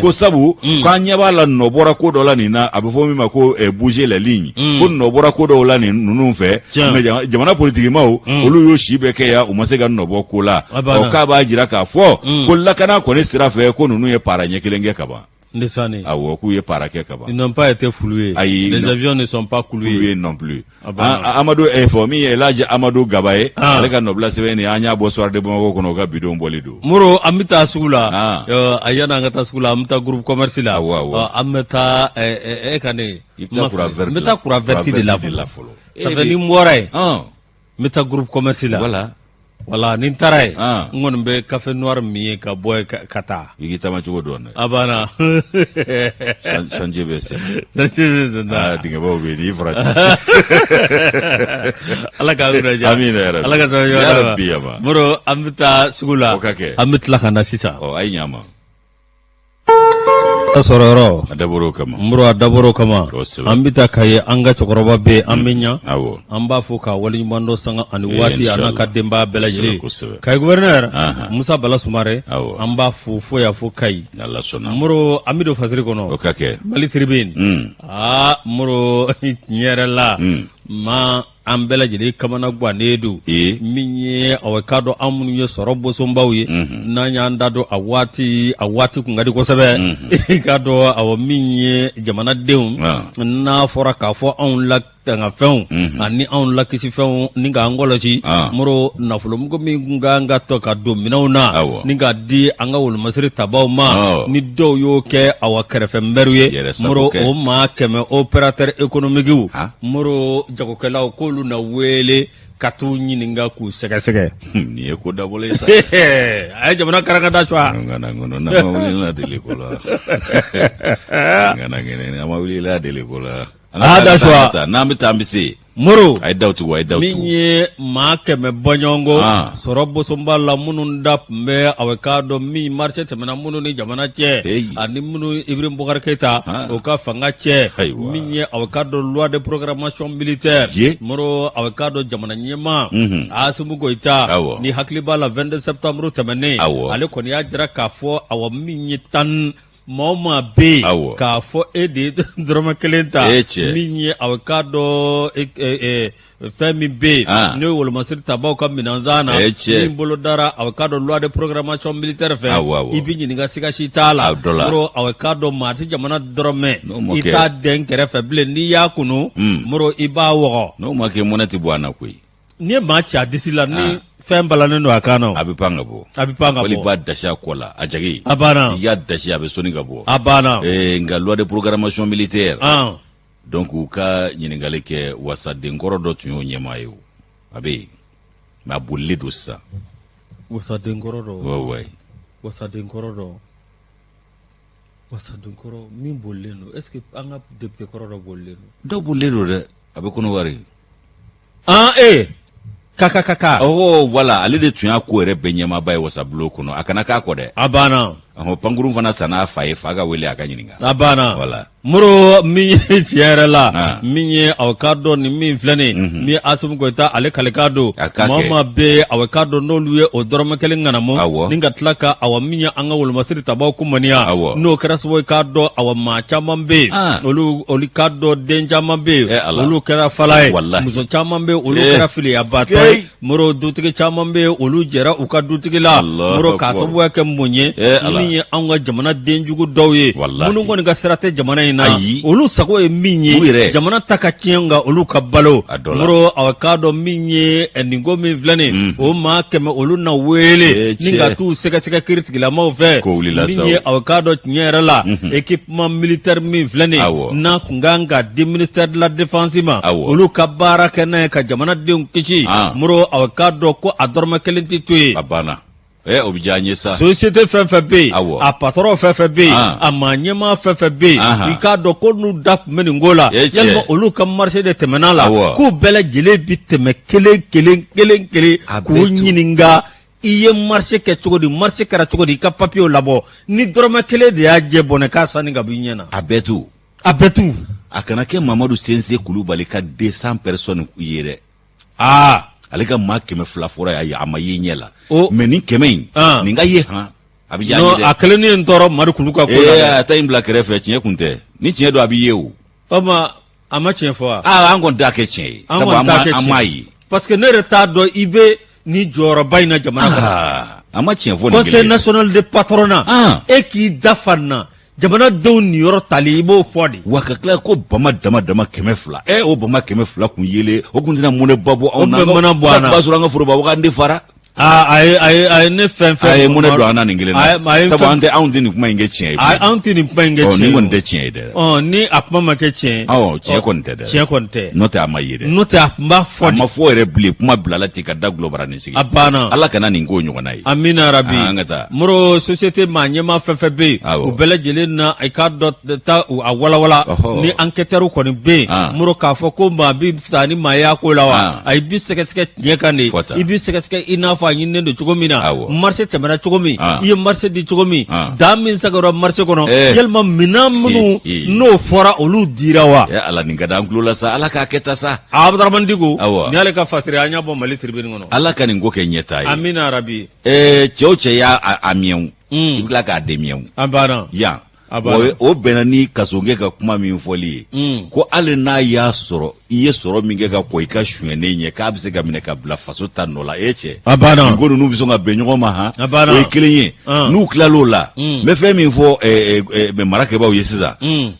ko sabu k'an ɲɛ b'a la nɔ bɔra ko dɔ la nin na a bɛ fɔ min ma ko bouger la ligne ko nɔ bɔra ko dɔw la nin ninnu fɛ mais jamana politikimaw olu y'o si bɛɛ kɛ yan u ma se ka nɔ bɔ ko la k'a b'a jira k'a fɔ ko lakana kɔni sira fɛ ko ninnu ye para ɲɛ kelen kɛ ka ban awɔ k'u ye para kɛ ka ban ils n'ont pas été floués les avions ne sont pas cloués non plus Amadou fɔ min ye Elhaji Amadou Gaba ye ale ka nɔbila sɛbɛn nin an y'a bɔ soir de Bamako kɔnɔ o ka bidon bɔli don Moro an bɛ taa sugu la a yanni an ka taa sugu la an bɛ taa groupe commerce la an bɛ taa ka ne n bɛ taa courant verti de la fɔlɔ ça fait ni n bɔra yen n bɛ taa groupe commerce la wala ni n taara yen n kɔni bɛ café noir min ye ka bɔ ka taa i k'i taama cogo dɔn dɛ a banna sanji bɛ sen dingɛbaw bɛ yen n'i farati ala k'a wuli diya amina yɛrɛ ala ka sɔrɔ ɲɔgɔn na Moro an bɛ taa sugu la an bɛ tila ka na sisan a ye ɲa ma a sɔrɔ yɔrɔ a dabɔr'o kama Moro a dabɔr'o kama an bɛ taa ka ye an ka cɛkɔrɔba bɛ an bɛ ɲa an b'a fɔ ka waleɲuman dɔ sanga ani waati a n'a ka denbaya bɛɛ lajɛlen Kayi gouverneur Musa Bala Sumare an b'a fɔ fo y'a fɔ Kayi Moro an bɛ don fasiri kɔnɔ Mali Tribune Moro tiɲɛ yɛrɛ la ma an bɛɛ lajɛlen kamana gannen don min ye aw k'a dɔn an minnu ye sɔrɔ bosonbaw ye n'an y'an da dɔn a waati kun ka di kosɛbɛ k'a dɔn awɔ min ye jamanadenw n'a fɔra k'a fɔ anw la tangafɛnw ani anw la kisifɛnw ni k'an kɔlɔsi Moro nafolomugu min kan ka tɔ ka don minɛnw na ni k'a di an ka wolomasiri tabaw ma ni dɔw y'o kɛ aw kɛrɛfɛ mbɛriw ye Moro o maa 100 opérateur économique Moro jagokɛlaw k'olu na wele ka t'u ɲininka k'u sɛgɛsɛgɛ nin ye ko dabɔlen ye sa a ye jamana karangada cuwa n'an ma wulila deli ko la n'an ma wulila deli ko la n'an bɛ taa an bɛ se Moro a ye daw tugu min ye maa 100 bɔɲɔgɔnko sɔrɔ bosonba la minnu da tun bɛ aw k'a dɔn min marché tɛmɛna minnu ni jamana cɛ ani minnu Ibrahim Boubacar Keita o ka fanga cɛ min ye aw k'a dɔn loi de programmation militaire Moro aw k'a dɔn jamana ɲɛmaa Assimi Goïta ni hakili b'a la 22 septembre tɛmɛnen ale kɔni y'a jira k'a fɔ awɔ min ye maa maa bɛ yen k'a fɔ e de ye dɔrɔmɛ 1 ta min ye aw k'a dɔn fɛn min bɛ yen n'o ye wolomasiri tabaw ka minɛnsan na min bolo dara aw k'a dɔn loi de programmation militaire fɛ i bɛ ɲininka siga si t'a la Moro aw k'a dɔn maa tɛ jamana dɔrɔmɛ i t'a den kɛrɛfɛ bilen n'i y'a kunu Moro i b'a wɔgɔ n'o ma kɛ mɔnɛ tɛ bɔ a na koyi n'i ye maa ci a disi la ni fɛn balannen don a kan na a bɛ pan ka bɔ wali b'a dasi a kɔ la a jagi a banna i y'a dasi a bɛ sɔnni ka bɔ a banna nka loi de programmation militaire donc u ka ɲininkali kɛ wasadenkɔrɔ dɔ tun y'o ɲɛmaa ye o a bɛ yen mais a bolilen don sisan wasadenkɔrɔ dɔ wasadenkɔrɔ min bolilen don est ce que an ka député kɔrɔ dɔ bolilen don dɔw bolilen don dɛ a bɛ Kɔnɔwari kaka voilà ale de tun y'a ko yɛrɛ bɛɛ ɲɛmaaba ye wasabulon kɔnɔ a kana k'a kɔ dɛ a banna pankurun fana san'a fa ye fa ka wele a ka ɲininka a banna voilà Moro min ye tiɲɛ yɛrɛ la min ye aw k'a dɔn ni min filɛ nin min ye Assimi Goïta ale kalikan don maa maa bɛ aw k'a dɔn n'olu ye o dɔrɔmɛ 1 ŋanamu ni ka tila ka aw min ye an ka wolomasiri tabaw kumaniya n'o kɛra sababu ye k'a dɔn aw maa caman bɛ yen olu k'a dɔn den caman bɛ yen olu kɛra fala ye muso caman bɛ yen olu kɛra filiyabatɔ ye Moro dutigi caman bɛ yen olu jɛra u ka dutigi la Moro k'a sababuya kɛ mun ye min ye an ka jamana denjugu dɔw ye minnu kɔni ka sira tɛ jamana in na olu sago ye min ye jamana ta ka tiɲɛ nka olu ka balo moro aw k'a dɔn min ye nin ko min filɛ nin o maa 100 olu na wele ni ka t'u sɛgɛsɛgɛ kiiritigilamaw fɛ min ye aw k'a dɔn tiɲɛ yɛrɛ la équipement militaire min filɛ nin n'a kun kan ka di ministère de la défense ma olu ka baara kɛ n'a ye ka jamanadenw kisi moro aw k'a dɔn ko a dɔrɔmɛ 1 tɛ to ye o bi diya n ye sa société fɛn fɛn bɛ yen a patron fɛn fɛn bɛ yen a maa ɲɛmaa fɛn fɛn bɛ yen i k'a dɔn ko n'u da tun bɛ nin ko la yalima olu ka marché de tɛmɛna la k'u bɛɛ lajɛlen bi tɛmɛ kelen k'u ɲininka i ye marché kɛ cogo di marché kɛra cogo di i ka papier labɔ ni dɔrɔmɛ 1 de y'a jɛ bɔnɛ k'a sanni ka bɔ i ɲɛ na a bɛɛ tu a kana kɛ Mamadu Sense Kulubali ka 200 personnes ye dɛ ale ka maa 200 fɔra a ma ye ɲɛ la mais nin 100 in nin ka ye a bɛ diya n ye dɛ a kelen ni tɔɔrɔ Madu Kulu ka ko la a ta in bila kɛrɛfɛ tiɲɛ kun tɛ ni tiɲɛ don a b'i ye o a ma tiɲɛ fɔ wa an kɔni t'a kɛ tiɲɛ ye sabu an m'a ye parce que ne yɛrɛ t'a dɔn i bɛ ni jɔyɔrɔba in na jamana kɔnɔ a ma tiɲɛ fɔ nin Conseil national de patronat e k'i dafa na jamanadenw niyɔrɔ tali i b'o fɔ de wa ka tila ko bama dama 200 o bama 200 kun yele o kun tɛna mun de ba bɔ anw na sabu b'a sɔrɔ an ka foroba wagandi fara a ye ne fɛn a ye mun de don an na nin kelen na sabu anw tɛ nin kuma in kɛ tiɲɛ ye anw tɛ nin kuma in kɛ tiɲɛ ye nin kɔni tɛ tiɲɛ ye dɛ ni a kuma ma kɛ tiɲɛ tiɲɛ kɔni tɛ dɛ tiɲɛ kɔni tɛ n'o tɛ a ma ye dɛ n'o tɛ a kun b'a fɔ a ma fɔ yɛrɛ bilen kuma bilala ten ka da gulobara nin sigi a banna ala kana nin ko ɲɔgɔnna ye amina rabi an ka taa moro société maa ɲɛmaa fɛn fɛn bɛ yen u bɛɛ lajɛlen na i k'a dɔn ta a walawala ni enquêteur kɔni bɛ yen moro k'a fɔ ko maa bi fisa ni maa y'a ko la wa a b'i sɛgɛsɛgɛ tiɲɛ kan de i b'i sɛgɛsɛgɛ i n'a fɔ a ɲininen don cogo min marché tɛmɛna cogo min i ye marché di cogo min da min sagara marché kɔnɔ yalima minan minnu n'o fɔra olu dira wa ala nin ka d'an tulo la sa ala k'a kɛ ta sa Abdurahmani Diko ni ale ka fasiri an y'a bɔ Mali tribune kɔnɔ ala ka nin ko kɛ ɲɛta ye amina rabi cɛ o cɛ y'a miɛnw i bɛ tila k'a de miɛnw a banna yan o bɛnna ni kasonkɛ ka kuma min fɔli ye ko hali n'a y'a sɔrɔ i ye sɔrɔ min kɛ ka kɔ i ka sonyɛnen ɲɛ k'a bɛ se ka minɛ ka bila faso ta nɔ la cɛ nin ko ninnu bɛ sɔn ka bɛn ɲɔgɔn ma o ye kelen ye n'u tilal'o la n bɛ fɛn min fɔ marakɛbaw ye sisan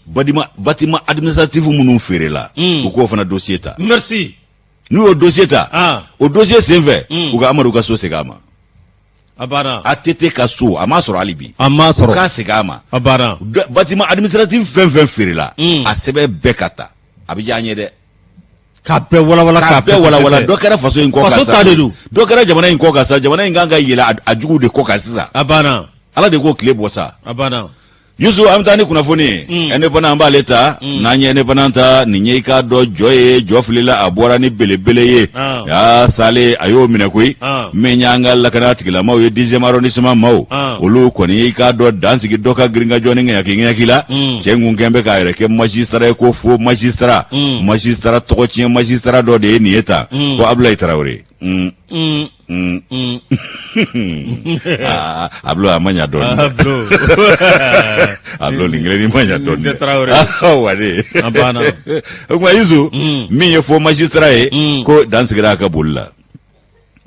bâtiment administratif minnu feerela u k'o fana dossier ta merci n'u y'o dossier ta o dossier senfɛ u ka Amadu ka so segin a ma ATT ka so a m'a sɔrɔ hali bi k'a segin a ma bâtiment administratif fɛn fɛn feerela a sɛbɛn bɛɛ ka ta a bɛ diya an ye dɛ k'a bɛɛ walawala dɔ kɛra faso in kɔ kan sa dɔ kɛra jamana in kɔ kan sa jamana in kan ka yɛlɛ a juguw de kɔ kan sisan ala de k'o tile bɔ sa Yusu an bɛ taa ni kunnafoni ye indépendant an b'ale ta n'an ye indépendant ta nin ye i k'a dɔn jɔ ye jɔ filila a bɔra ni belebele ye Sale a y'o minɛ koyi min y'an ka lakana tigilamaw ye 10e arrondissement maaw olu kɔni i k'a dɔn dansigi dɔ ka girin ka jɔ ni ŋɛɲɛki la cɛ mun kɛn bɛ k'a yɛrɛ kɛ magistrat ye ko fo magistrat tɔgɔ tiɲɛ magistrat dɔ de ye nin ye ta ko Abulayi Tarawele Ablo a ma ɲa dɔɔni Ablo nin kelen ni ma ɲa dɔɔni wale o kuma Yusu min ye fo magistrat ye ko dansigira a ka boli la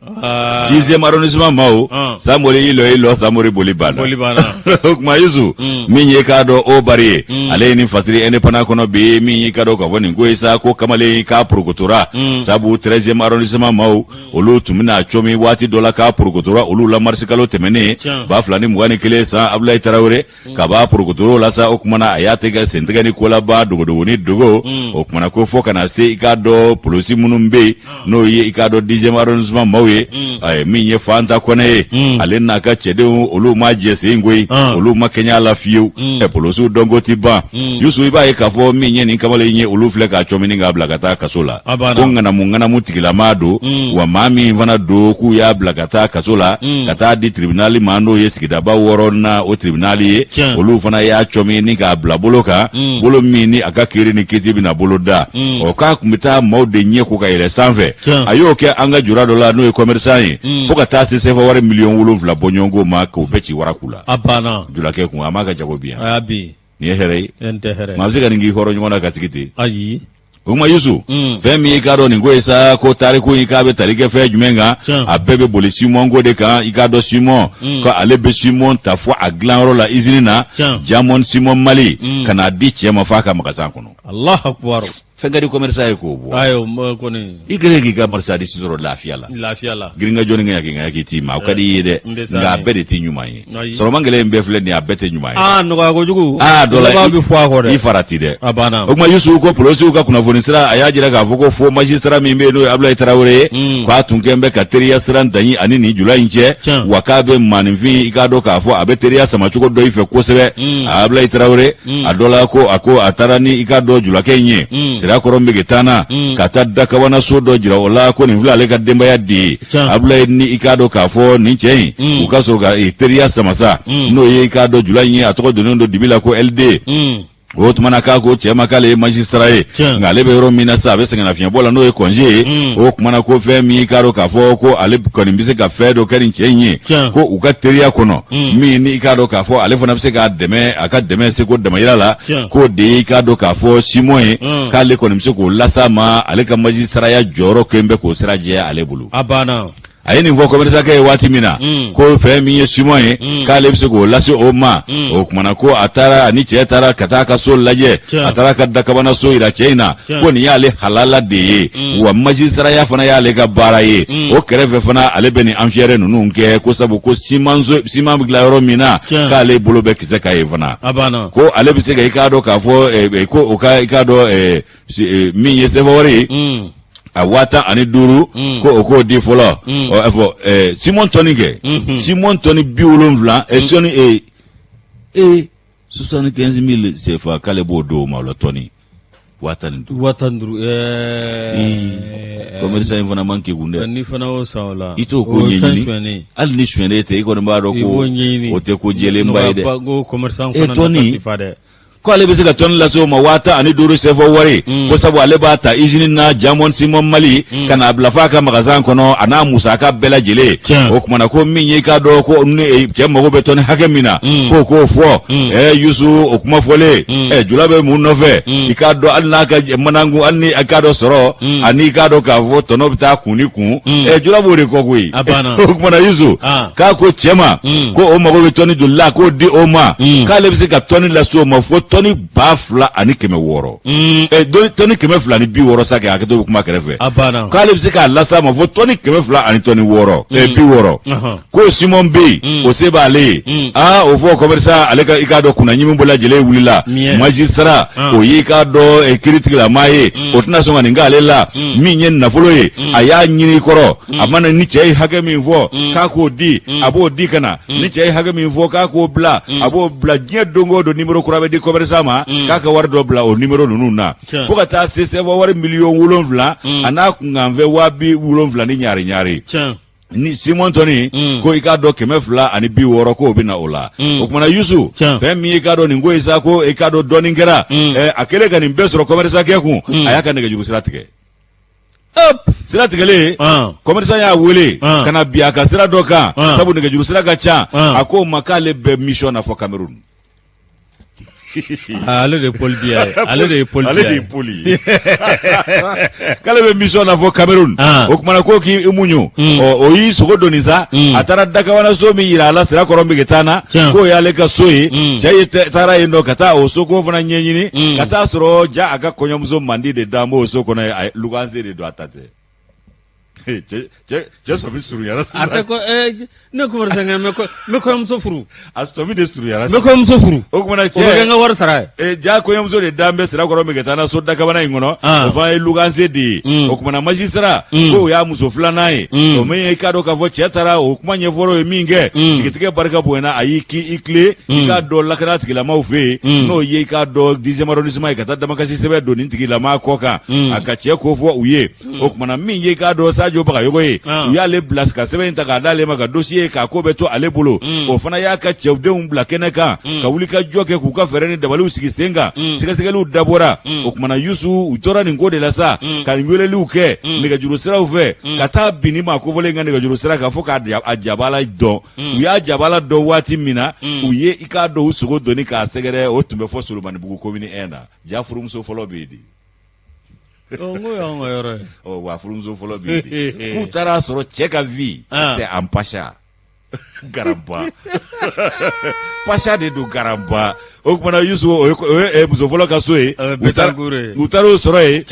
10e arrondissement maaw Samori ilo Samori boli banna o kuma Yusu min ye k'a dɔn o bari ye ale ye nin fasiri indépendant kɔnɔ bi min ye k'a dɔn k'a fɔ nin ko ye sa ko kamalen k'a porokotora sabu 13e arrondissement maaw olu tun bɛna comi waati dɔ la k'a porokotora olu la mars kalo tɛmɛnen 2021 san Abulayi Tarawele ka b'a porokotoro la sa o kumana a y'a tɛgɛ sentigɛ ni kolaba dogodogo ni dogo o kumana ko fɔ kana se i k'a dɔn polisi minnu bɛ yen n'o ye i k'a dɔn 10e arrondissement maaw ye min ye Fanta Kɔnɛ ye ale n'a ka cɛdenw olu ma jɛ sen koyi olu ma kɛɲɛ la fiyewu polosiw dɔnko ti ban Yusu i b'a ye k'a fɔ min ye nin kamalen ye olu filɛ k'a cɔmini k'a bila ka taa kaso la ko ŋanamu tigilama don wa maa min fana don k'u y'a bila ka taa kaso la ka taa di tribunali ma n'o ye sigidaba 6 na o tribunali ye olu fana y'a cɔmini k'a bila bolo kan bolo min ni a ka kiiri ni kiti bɛna bolo da k'a kun bɛ taa maaw de ɲɛ ko ka yɛlɛ sanfɛ a y'o kɛ an ka jura dɔ la n'o ye commerçant ye fo ka taa se sefa wari $7 million bɔ ɲɔgɔn ma k'o bɛɛ ci waraku la a banna julakɛ kun a m'a ka jago bi yan nin ye hɛrɛ ye nin tɛ hɛrɛ maa bɛ se ka nin k'i hɔrɔn ɲɔgɔn na ka sigi ten ayi o ma yusu fɛn min i ka dɔn nin ko ye sa ko tariku i k'a bɛ tali kɛ fɛn jumɛn kan a bɛɛ bɛ boli Simon ko de kan i k'a dɔn Simon ko ale bɛ Simon ta fɔ a dilanyɔrɔ la usine na Jamon Simon Mali ka n'a di cɛ ma f'a ka magasin kɔnɔ. Allahu akbar. Fɛn ka di commerçant ye k'o bɔ. Ayo kɔni. I kɛlen k'i ka marchandise sɔrɔ lafiya la. Lafiya la. Girinka jɔni k'i k'i t'i ma o ka di i ye dɛ nka a bɛɛ de tɛ ɲuman ye. Sɔrɔma gɛlɛn in bɛɛ filɛ nin ye a bɛɛ tɛ ɲuman ye. Nɔgɔya kojugu. Dɔ la i bɛ fɔ a kɔ dɛ. I farati dɛ. A banna. O kuma Yusu ko polosiw ka kunnafoni sira a y'a jira k'a fɔ ko fo magistrat min bɛ yen n'o ye Abulaye Tarawele ye k'a tun kɛn bɛ ka teriya siran danyi ani nin jula in cɛ wa k'a bɛ maaninfin i k'a dɔn k'a fɔ a bɛ teriya sama cogo dɔ i fɛ kosɛbɛ Abulaye Tarawele a dɔ la ko a taara ni i k'a dɔn julakɛ in ye Sirakɔrɔ Mbeketana ka taa Dakabana so dɔ jira o la ko nin filɛ ale ka denbaya de ye Abulaye ni i k'a dɔn k'a fɔ nin cɛ in u ka sɔrɔ ka teriya sama sa n'o ye i k'a dɔn jula in ye a tɔgɔ donnen don dibi la ko LD o tumana k'a ko cɛ ma k'ale ye magistrat ye nka ale bɛ yɔrɔ min na sa a bɛ sɛgɛnnafiɲɛbɔ la n'o ye congé ye o tumana ko fɛn min k'a dɔn k'a fɔ ko ale kɔni bɛ se ka fɛn dɔ kɛ nin cɛ in ye ko u ka teriya kɔnɔ min ni i k'a dɔn k'a fɔ ale fana bɛ se k'a dɛmɛ a ka dɛmɛ seko damayira la k'o de ye i k'a dɔn k'a fɔ Simon ye k'ale kɔni bɛ se k'o las'a ma ale ka magistraya jɔyɔrɔ kɛlen bɛ k'o sira jɛ ale bolo. A banna. A ye nin fɔ commerçant kɛ ye waati min na ko fɛn min ye Simon ye k'ale bɛ se k'o lase o ma o kumana ko a taara ani cɛ taara ka taa ka so lajɛ a taara ka Dakabana so yira cɛ in na ko nin y'ale halala de ye wa magistraya fana y'ale ka baara ye o kɛrɛfɛ fana ale bɛ nin enfière ninnu kɛ ko sabu ko siman bɛ dilan yɔrɔ min na k'ale bolo bɛ kisɛ ka ye fana ko ale bɛ se ka i k'a dɔn k'a fɔ ko o ka i k'a dɔn min ye sɛbɛn ye a 50,000 ko o k'o di fɔlɔ Simon Toni kɛ Simon Toni 70 sɔni 75,000 CFA k'ale b'o d'o ma o la Toni 50,000 commerçant in fana man kekun dɛ ni fana o san o la i t'o ko ɲɛɲini hali ni suɲɛnen tɛ i kɔni b'a dɔn ko o tɛ ko jɛlenba ye dɛ Toni ko ale bɛ se ka tɔni lase o ma 50,000 CFA wari ko sabu ale b'a ta usine na Jamon Simon Mali ka n'a bila f'a ka magasin kɔnɔ a n'a musaka bɛɛ lajɛlen o kumana ko min ye k'a dɔn ko cɛ mago bɛ tɔni hakɛ min na k'o fɔ Yusu o kuma fɔlen jula bɛ mun nɔfɛ i k'a dɔn hali n'a ka manangu hali ni i k'a dɔn sɔrɔ ani i k'a dɔn k'a fɔ tɔnɔ bɛ taa kun ni kun jula b'o de kɔ koyi o kumana Yusu k'a ko cɛ ma ko o mago bɛ tɔni joli la k'o di o ma k'ale bɛ se ka tɔni lase o ma fo tɔni 2,600 tɔni 2,260 sa kɛ hakɛto bɛ kuma kɛrɛfɛ k'ale bɛ se k'a las'a ma fo tɔni 200 ani tɔni 60 ko Simon bɛ yen o se b'ale ye o fɔ commerçant ale ka i k'a dɔn kunna ɲimi bɛɛ lajɛlen wulila magistrat o ye i k'a dɔn kiiritigilama ye o tɛna sɔn ka nin k'ale la min ye nafolo ye a y'a ɲini i kɔrɔ a mana ni cɛ ye hakɛ min fɔ k'a k'o di a b'o di ka na ni cɛ ye hakɛ min fɔ k'a k'o bila a b'o bila diɲɛ don o don numéro kura bɛ di commerçant ma k'a ka wari dɔ bila o numéro ninnu na fo ka taa se CFA wari 7,000,000 a n'a kunkanfɛ 70,000 ni ɲaari ni Simon Toni ko i k'a dɔn 260 k'o bɛ na o la o kumana Yusu fɛn min i k'a dɔn nin ko in sa ko i k'a dɔn dɔɔnin kɛra a kɛlen ka nin bɛɛ sɔrɔ commerçant kɛ kun a y'a ka nɛgɛjuru sira tigɛ sira tigɛlen commerçant y'a wele ka na bi a ka sira dɔ kan sabu nɛgɛjuru sira ka ca a ko ma k'ale bɛ mission na fɔ Cameroun ale de Paul Biya ale de Paul k'ale bɛ mission na fɔ Cameroun o kumana ko k'i muɲu o y'i sogo doni sa a taara Dakabana so min yira a la Sirakɔrɔ Mbeketana k'o y'ale ka so ye cɛ ye taara yen nɔ ka taa o so ko fana ɲɛɲini ka taa sɔrɔ ja a ka kɔɲɔmuso mandi de dan b'o so kɔnɔ ye luganse de don a ta tɛ cɛ sɔmi surunyara sisan a tɛ ko ne commerçant n bɛ kɔɲɔmuso furu a sɔmi de surunyara sisan n bɛ kɔɲɔmuso furu o kumana cɛ o bɛ kɛ n ka wari sara ye ja kɔɲɔmuso de dan bɛ Sirakɔrɔ Mbeketana so Dakabana in kɔnɔ o fana ye luganse de ye o kumana magistrat ko o y'a muso filanan ye o min ye i k'a dɔn k'a fɔ cɛ taara o kuma ɲɛfɔr'o ye min kɛ jigitigɛ barika bonyana a y'i i tile i k'a dɔn lakana tigilamaw fɛ yen n'o ye i k'a dɔn 10e arrondissement ye ka taa damakasi sɛbɛn don nin tigilama kɔ kan a ka cɛ ko fɔ u ye o kumana min ye i k'a dɔn Sadio Bagayogo ye u y'ale bila ka sɛbɛn in ta k'a d'ale ma ka dossier k'a ko bɛ to ale bolo o fana y'a ka cɛwdenw bila kɛnɛ kan ka wuli ka jɔ kɛ k'u ka fɛɛrɛ ni dabaliw sigi sen kan sɛgɛsɛgɛliw dabɔra o kumana Yusu u tora nin ko de la sa ka weleliw kɛ nɛgɛjuru siraw fɛ ka taa bin ni maa kofɔlen ka nɛgɛjuru sira kan fo k'a jabala dɔn u y'a jabala dɔn waati min na u ye i k'a dɔn u sogo doni k'a sɛgɛrɛ o tun bɛ fɔ Solomani Bugu commune 1 na ja furumuso fɔlɔ bɛ yen de wa furumuso fɔlɔ bɛ yen k'u taara sɔrɔ cɛ ka vie c'est en pacha garaba pacha de don garaba o kumana Yusu o ye muso fɔlɔ ka so ye u taara o sɔrɔ ye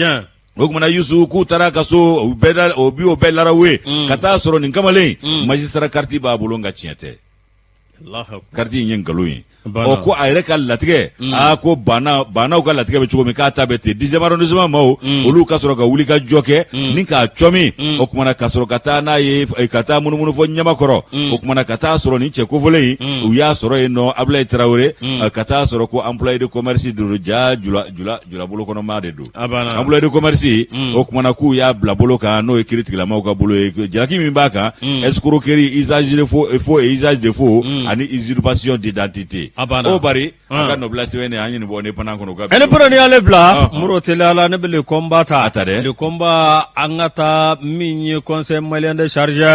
o kumana Yusu k'u taara ka so o bɛɛ laraw ye ka taa sɔrɔ nin kamalen magistrat carte b'a bolo nka tiɲɛ tɛ carte in ye nkalon ye ko a yɛrɛ ka latigɛ ko banaw ka latigɛ bɛ cogo min k'a ta bɛ ten 10e arrondissement maaw olu ka sɔrɔ ka wuli ka jɔ kɛ ni k'a cɔmi o kumana ka sɔrɔ ka taa n'a ye ka taa munumunu fɔ Ɲamakɔrɔ o kumana ka taa sɔrɔ ni cɛ kofɔlen u y'a sɔrɔ yen nɔ Ablaye Tarawele ka taa sɔrɔ ko employé de commerce de ja jula bolo kɔnɔmaa de don employé de commerce o kumana k'u y'a bila bolo kan n'o ye kiiritigilamaw ka bolo ye jalaki min b'a kan escroquerie usage de faux et usage de faux ani usurpation d'identité o bari a ka nɔbila sɛbɛn ne an ye nin bɔ ne pana kɔnɔ ka ene pere ni ale bila muro tele ala ne bele combat ta le combat an ka taa min ye conseil malien de charge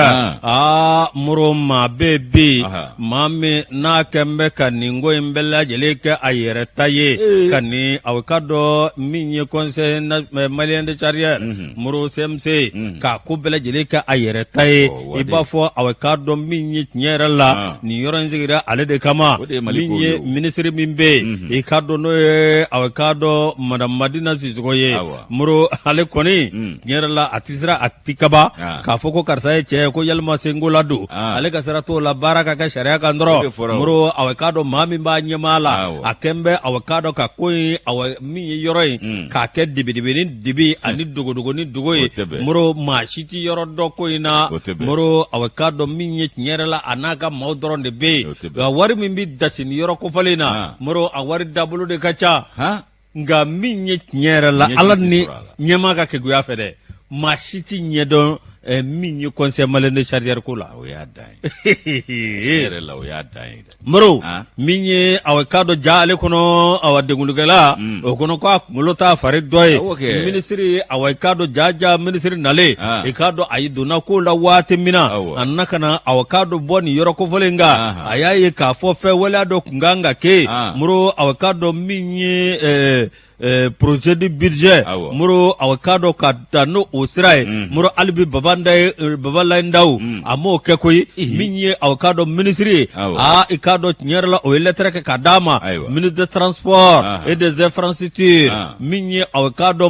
muro ma bebe maa min n'a kɛnbɛ ka nin ko in bɛɛ lajɛlen kɛ a yɛrɛ ta ye ka nin aw ka dɔn min ye conseil malien de charge muro CMC k'a ko bɛɛ lajɛlen kɛ a yɛrɛ ta ye i b'a fɔ aw ka dɔn min ye tiɲɛ yɛrɛ la nin yɔrɔ in sigira ale de kama min ye ministre min bɛ i ka dɔn n'o ye aw ka dɔn madame Madina Sisoko ye muro ale kɔni tiɲɛ yɛrɛ la a ti sira a ti kaba k'a fɔ ko karisa ye cɛ ye ko yalima senko la don ale ka sira t'o la baara ka kɛ sariya kan dɔrɔn muro aw ka dɔn maa min b'a ɲɛmaa la a kɛn bɛ aw ka dɔn ka ko in min ye yɔrɔ in k'a kɛ dibi ni dibi ani dogodogo ni dogo ye muro maa si ti yɔrɔ dɔ ko in na muro aw ka dɔn min ye tiɲɛ yɛrɛ la a n'a ka maaw dɔrɔn de bɛ yen nka wari min bɛ dasi ni yɔrɔ kofɔlen na muro a wari dabolo de ka ca nka min ye tiɲɛ yɛrɛ la ala ni ɲɛmaa ka kegunya fɛ dɛ maa si ti ɲɛdɔn min ye conseil malien de chargeur ko la o y'a dan ye yɛrɛ la o y'a dan ye maro min ye aw ka dɔn ja ale kɔnɔ aw degulikɛla o kɔnɔ ko a kunkolo t'a fari dɔ ye ministre aw ka dɔn ja ministre nale i ka dɔn a ye donna ko la waati min na a nana ka na aw ka dɔn bɔ nin yɔrɔ kofɔlen kan a y'a ye k'a fɔ fɛn waleya dɔ kun kan ka kɛ maro aw ka dɔn min ye projet de budget muro aw ka dɔn ka ta n'o sira ye muro alibi babalaye ndaw a m'o kɛ koyi min ye aw ka dɔn ministre ye i ka dɔn tiɲɛ yɛrɛ la o ye lettre kɛ ka d'a ma ministre de transport et des infrastructures min ye aw ka dɔn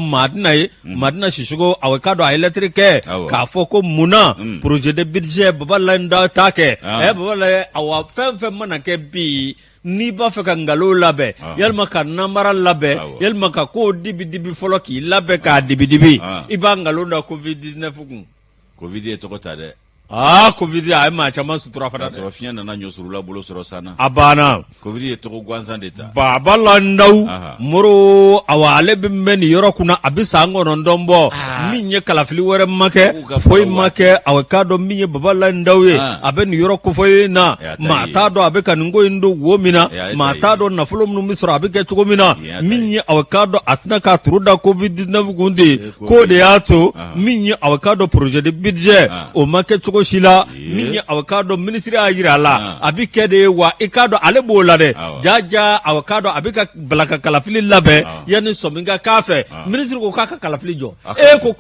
Madina Sisoko aw ka dɔn a ye lettre kɛ k'a fɔ ko munna projet de budget babalaye ndaw t'a kɛ babalaye aw fɛn fɛn mana kɛ bi n'i b'a fɛ ka nkalon labɛn yalima ka namara labɛn yalima ka ko dibi fɔlɔ k'i labɛn k'a dibi i b'a nkalon da covid-19 kun covid ye tɔgɔ ta dɛ covid a ye maa caman sutura fana dɛ sɔrɔ fiɲɛ nana ɲɔsurula bolo sɔrɔ sana a banna covid ye tɔgɔ gansan de ta babala ndaw moro awa ale bɛ mɛn nin yɔrɔ kunna a bɛ san 9 bɔ min ye kalafili wɛrɛ ma kɛ foyi ma kɛ aw ka dɔn min ye babala ndaw ye a bɛ nin yɔrɔ kofɔ na maa t'a dɔn a bɛ ka nin ko in don wo min na maa t'a dɔn nafolo minnu bɛ sɔrɔ a bɛ kɛ cogo min na min ye aw ka dɔn a tɛna k'a turu da covid-19 kun de k'o de y'a to min ye aw ka dɔn projet de budget o ma kɛ cogo si la min ye aw ka dɔn ministre y'a yira a la a bɛ kɛ de ye wa i k'a dɔn ale b'o la dɛ jaja aw ka dɔn a bɛ ka bala ka kalafili labɛn yanni sɔmi ka k'a fɛ ministre ko k'a ka kalafili jɔ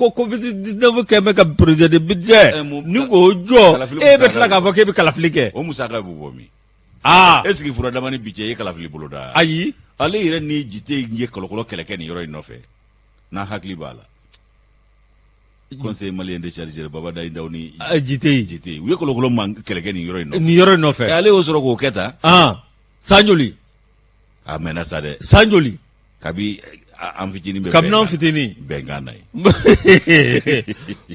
ko covid-19 kɛ bɛ ka projet de budget ni k'o jɔ bɛ tila k'a fɔ k'e bɛ kalafili kɛ o musaka bɛ bɔ min est ce que fura dama ni bi cɛ i ye kalafili bolo da ayi ale yɛrɛ ni jite ye kɔlɔkɔlɔ kɛlɛ kɛ nin yɔrɔ in nɔfɛ n'a hakili b'a la conseil malien de chargeur Babada Indaw ni jite u ye kɔlɔkɔlɔ kɛlɛ kɛ nin yɔrɔ in nɔfɛ ale y'o sɔrɔ k'o kɛ tan sanjoli a mɛnna sa dɛ sanjoli kabi an fitinin bɛ kabini an fitinin bɛnkan na ye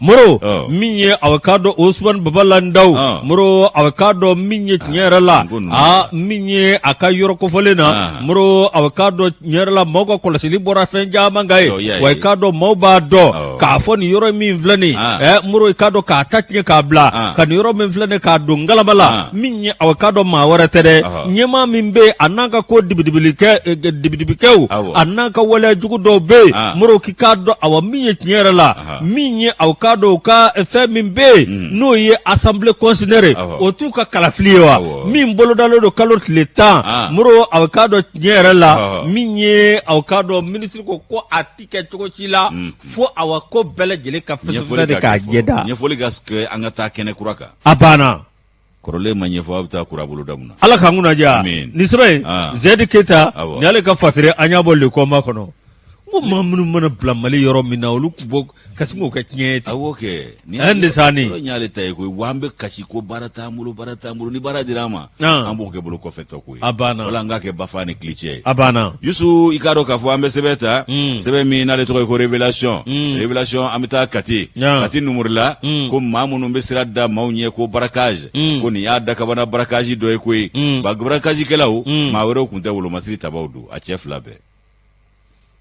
moro min ye aw ka dɔn Usman Babala Ndaw moro aw ka dɔn min ye tiɲɛ yɛrɛ la min ye a ka yɔrɔ kofɔlen na moro aw ka dɔn tiɲɛ yɛrɛ la maaw ka kɔlɔsili bɔra fɛn caman kan ye wa i ka dɔn maaw b'a dɔn k'a fɔ nin yɔrɔ min filɛ nin moro i ka dɔn k'a ta tiɲɛ k'a bila ka nin yɔrɔ min filɛ nin k'a don ngalama la min ye aw ka dɔn maa wɛrɛ tɛ dɛ ɲɛmaa min bɛ a n'a ka ko dibidibikɛw a n'a ka waleya kɛ jugu dɔw be moro k'i k'a dɔn awa min ye tiɲɛ yɛrɛ la min ye aw k'a dɔn u ka fɛn min be n'o ye assemblée considérée o t'u ka kalafili ye wa min bolodalen don kalo tile 10 moro aw k'a dɔn tiɲɛ yɛrɛ la min ye aw k'a dɔn ministre ko a ti kɛ cogo ci la fo awa ko bɛɛ lajɛlen ka fɛsɛfɛsɛ de k'a ɲɛda ɲɛfɔli ka kɛ an ka taa kɛnɛ kura kan a banna kɔrɔlen ma ɲɛfɔ a bɛ taa kura bolo da mun na ala k'an kunna diya nin sɛbɛn Zedi Keita ni ale ka fasire an y'a bɔ le kɔma kɔnɔ ko maa minnu mana bila Mali yɔrɔ min na olu kun bɔ kasi m'o kɛ tiɲɛ ye ten awɔ kɛ ni de sani yɔrɔ ɲ'ale ta ye koyi wa an bɛ kasi ko baara t'an bolo ni baara dira an ma an b'o kɛ bolo kɔfɛ tɔ ko ye a banna wala an k'a kɛ Bafa ni Kilicɛ ye a banna Yusu i k'a dɔn k'a fɔ an bɛ sɛbɛn ta sɛbɛn min n'ale tɔgɔ ye ko révélation an bɛ taa Kati Numurila ko maa minnu bɛ sira da maaw ɲɛ ko braquage ko nin y'a dakabana braquage dɔ ye koyi ba braquage kɛlaw maa wɛrɛw tun tɛ wolomasiri tabaw don a cɛ 2 bɛɛ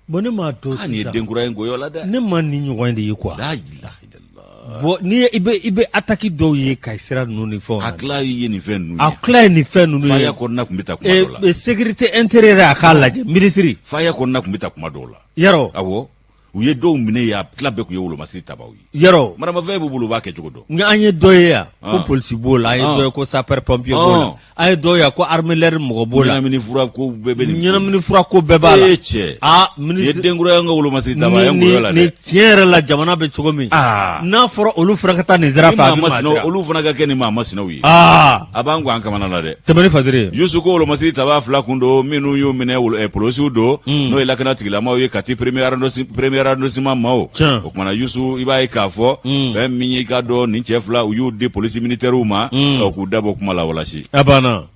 bon ne m'a to sisan nin ye denkura in goyɔ la dɛ ne ma nin ɲɔgɔn de ye quoi la ilaha illallah bon ni i bɛ attaque dɔw ye ka sira ninnu ni fɛnw a tila ye nin fɛn ninnu ye a tila ye nin fɛn ninnu ye faya kɔnɔna tun bɛ taa kuma dɔw la sécurité intérieure a k'a lajɛ ministre faya kɔnɔna tun bɛ taa kuma dɔw la yarɔ awɔ u ye dɔw minɛ ya tila bɛɛ tun ye wolomasiri tabaw ye yarɔ maramafɛn b'u bolo u b'a kɛ cogo dɔn nka an ye dɔ ye yan ko polisi b'o la an ye dɔ ye ko sapeur pompier b'o la an ye dɔ ye ko arméleur mɔgɔ b'o la ɲɛnamini fura ko bɛɛ bɛ nin ɲɛnamini fura ko bɛɛ b'a la cɛ ministre ye denkura y'an ka wolomasiri taba ye ngolo la dɛ ni tiɲɛ yɛrɛ la jamana bɛ cogo min n'a fɔra olu fana ka taa nin sira fɛ a bɛ maa dira olu fana ka kɛ ni maa masinaw ye a b'an gan kamana la dɛ tɛmɛni fasiri Yusu ko wolomasiri taba 2 kun don minnu y'u minɛ polosiw don n'o ye lakana tigilamaw ye Kati premier arrondissement maaw o kumana Yusu i b'a ye k'a fɔ fɛn min ye i ka dɔn nin cɛ 2 u y'u di polisi militaires ma k'u dabɔ kuma la walasi a banna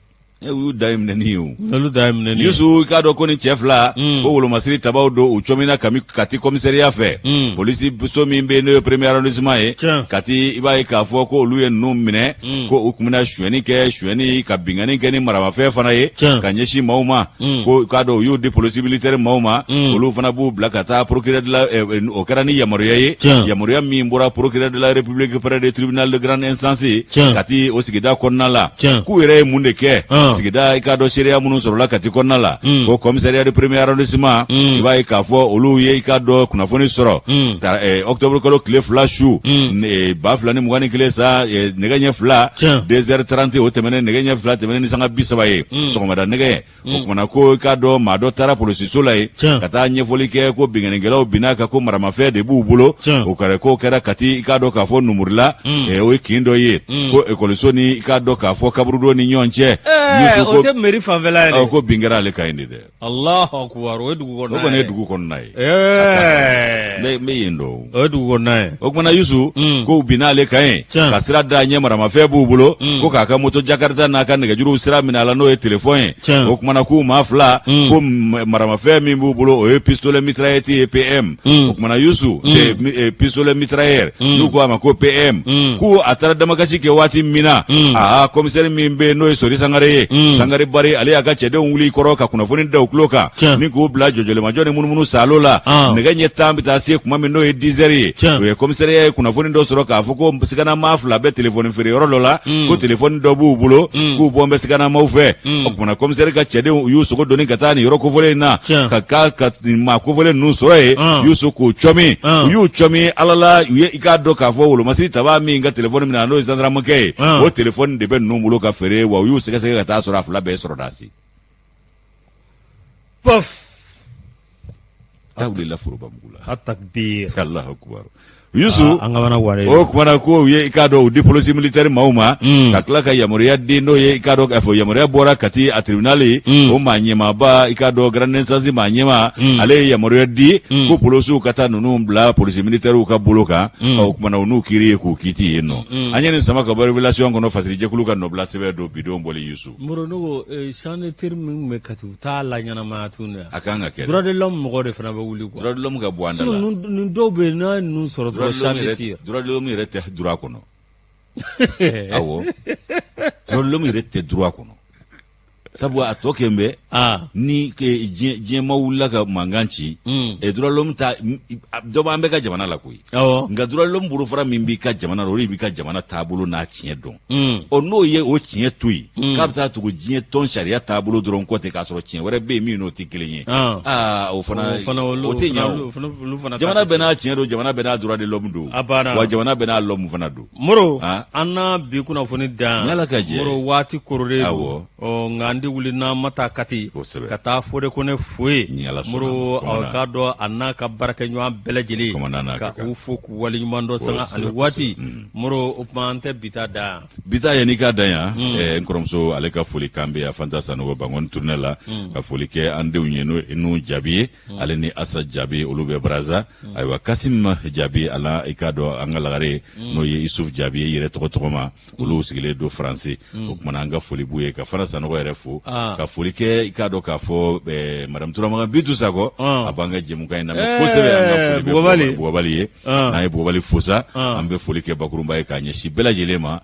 u y'u da minɛni ye o olu da minɛni Yusu i k'a dɔn ko nin cɛ 2 ko wolomasiri tabaw don u cɔmina Kati commissariat fɛ polisi so min bɛ n'o ye premier arrondissement ye Kati i b'a ye k'a fɔ ko olu ye ninnu minɛ ko u tun bɛna suɲɛni kɛ ka bingani kɛ ni maramafɛn fana ye ka ɲɛsin maaw ma ko k'a dɔn u y'u di polisi militaire maaw ma olu fana b'u bila ka taa procureur de la o kɛra ni yamaruya ye yamaruya min bɔra procureur de la république près du tribunal de grande instance Kati o sigida kɔnɔna la k'u yɛrɛ ye mun de kɛ sigida i k'a dɔn seereya minnu sɔrɔla Kati kɔnɔna la ko commissariat de premier arrondissement i b'a ye k'a fɔ olu ye i k'a dɔn kunnafoni sɔrɔ octobre kalo tile 2 su 2021 sa nɛgɛ ɲɛ 2 2h30 o tɛmɛnen nɛgɛ ɲɛ 2 tɛmɛnen ni sanga 30 ye sɔgɔmada nɛgɛ o kumana ko i k'a dɔn maa dɔ taara polisiso la ye ka taa ɲɛfɔli kɛ ko binganikɛlaw binna kan ko maramafɛn de b'u bolo o kɛra Kati i k'a dɔn k'a fɔ Numurila o ye kin dɔ ye ko ekɔliso ni i k'a dɔn k'a fɔ kaburudon ni ɲɔgɔn cɛ o tɛ mairie fanfɛla ye ko bin kɛra ale ka ɲi de dɛ Allahu akbar o ye dugu kɔnɔna ye o kɔni ye dugu kɔnɔna ye n bɛ yen dɔn o ye dugu kɔnɔna ye o kumana Yusu ko u binna ale ka ɲi ka sira da ɲɛ maramafɛn b'u bolo ko k'a ka moto jakarta n'a ka nɛgɛjuruw sira minɛ a la n'o ye téléphone ye o kumana k'u maa 2 ko maramafɛn min b'u bolo o ye pistolet mitraillette ye PM o kumana Yusu pistolet mitrailleur n'u ko a ma ko PM k'u a taara damakasi kɛ waati min na commissaire min bɛ n'o ye Sori Sangare ye Sangare Bari ale y'a ka cɛdenw wuli kɔrɔ ka kunnafoni da u tulo kan ni k'u bila jɔjɔlimajɔ ni munumunu salo la nɛgɛ ɲɛ 10 bɛ taa se kuma min n'o ye 10 heures ye o ye commissariat ye kunnafoni dɔ sɔrɔ k'a fɔ ko siganama 2 bɛ telefoni feere yɔrɔ dɔ la ko telefoni dɔ b'u bolo k'u bɔ n bɛ siganamaw fɛ o kumana commissariat ka cɛdenw u y'u sogo doni ka taa nin yɔrɔ kofɔlen in na ka maa kofɔlen ninnu sɔrɔ ye Yusu k'u cɔmi u y'u cɔmi ala la u ye i k'a dɔn k'a fɔ wolomasiri taba min ka telefoni minɛ n'o ye gendarmerie ye o telefoni de bɛ ninnu bolo ka feere wa u y'u sɛgɛsɛgɛ ka taa sɔrɔ a 2 bɛɛ sɔrɔ dasi pof tawulila forobamugu la hatakbir Allahu akbar Yusu an ka mana wale o kumana ko u ye i k'a dɔn u di polisi militaire maaw ma ka tila ka yamaruya di n'o ye i k'a dɔn k'a fɔ yamaruya bɔra Kati a tribunal o maa ɲɛmaaba i k'a dɔn grande instance maa ɲɛma ale ye yamaruya di ko polisiw ka taa ninnu bila polisi militaires ka bolo kan o kumana u n'u kiiri ye k'u kiti yen nɔ an ye nin sama ka bɔ révélation kɔnɔ fasirijɛkulu ka nɔbila sɛbɛn don bidon bɔli Yusu moro ne ko sanitaire min bɛ Kati u t'a la ɲɛnamaya tuguni a kan ka kɛ droit de l'homme mɔgɔ de fana bɛ wuli quoi droit de l'homme ka bɔ an da la nin dɔw bɛ yen n'a ye ninnu sɔrɔ droit de l'homme yɛrɛ tɛ droit kɔnɔ awɔ droit de l'homme yɛrɛ tɛ droit kɔnɔ sabu a tɔ kɛn bɛ ni diɲɛ ma wulila ka mankan ci droit de l'homme ta dɔ b'an bɛɛ ka jamana la koyi nka droit de l'homme bolofara min b'i ka jamana la o de b'i ka jamana taabolo n'a tiɲɛ dɔn n'o ye o tiɲɛ to yen k'a bɛ taa tugu diɲɛ tɔn sariya taabolo dɔrɔn kɔ ten k'a sɔrɔ tiɲɛ wɛrɛ bɛ yen min n'o tɛ kelen ye o fana o tɛ ɲɛ o jamana bɛɛ n'a tiɲɛ don jamana bɛɛ n'a droit de l'homme don wa jamana bɛɛ n'a l'homme fana don Moro an na bi kunnafoni dan n'Ala ka jɛ Moro waati korolen don nka an de wuli n'an ma taa kati ka taa fɔ de ko ne foye Moro aw k'a dɔn a n'a ka baarakɛɲɔgɔn bɛɛ lajɛlen ka u fo k'u waleɲuman dɔ sanga ani waati Moro o tuma an tɛ bita dan bita yanni k'a dan yan n kɔrɔmuso ale ka foli kan bɛ yan Fanta Sanogo Bangoni tournée la ka foli kɛ an denw ye n'u Jaabi ye ale ni Asa Jaabi olu bɛ Baraza ayiwa Kasim Jaabi ala i k'a dɔn an ka lagare n'o ye Isuf Jaabi ye yɛrɛ tɔgɔma olu sigilen don Faransi o kumana an ka foli b'u ye ka Fanta Sanogo yɛrɛ fo ka foli kɛ i k'a dɔn k'a fɔ Madame Turamagan Bitu Sakɔ a b'an ka jɛmukan in lamɛn kosɛbɛ an ka foli bɛ Bugɔbali ye n'an ye Bugɔbali fo sa an bɛ foli kɛ bakurunba ye k'a ɲɛsin bɛɛ lajɛlen ma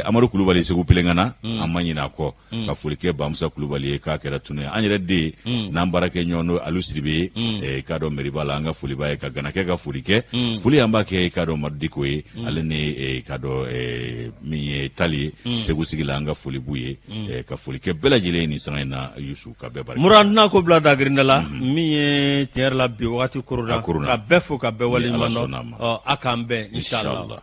Amadu Kulubali Segu Pelengana an ma ɲinɛ a kɔ ka foli kɛ Bamusa Kulubali ye k'a kɛra tunu ye an yɛrɛ den n'an baarakɛ ɲɔgɔn n'o Alu Sidibe ye i k'a dɔn Meriba la an ka foli b'a ye ka Ganakɛ ka foli kɛ foli an b'a kɛ i k'a dɔn Madu Diko ye ale ni i k'a dɔn min ye Tali ye Segu sigi la an ka foli b'u ye ka foli kɛ bɛɛ lajɛlen ni sanga in na Yusu ka bɛɛ barika Mura n'a ko bila dagirinda la min ye tiɲɛ yɛrɛ la bi waati korona ka bɛɛ fo ka bɛɛ waleɲuman dɔn a k'an bɛn inshallah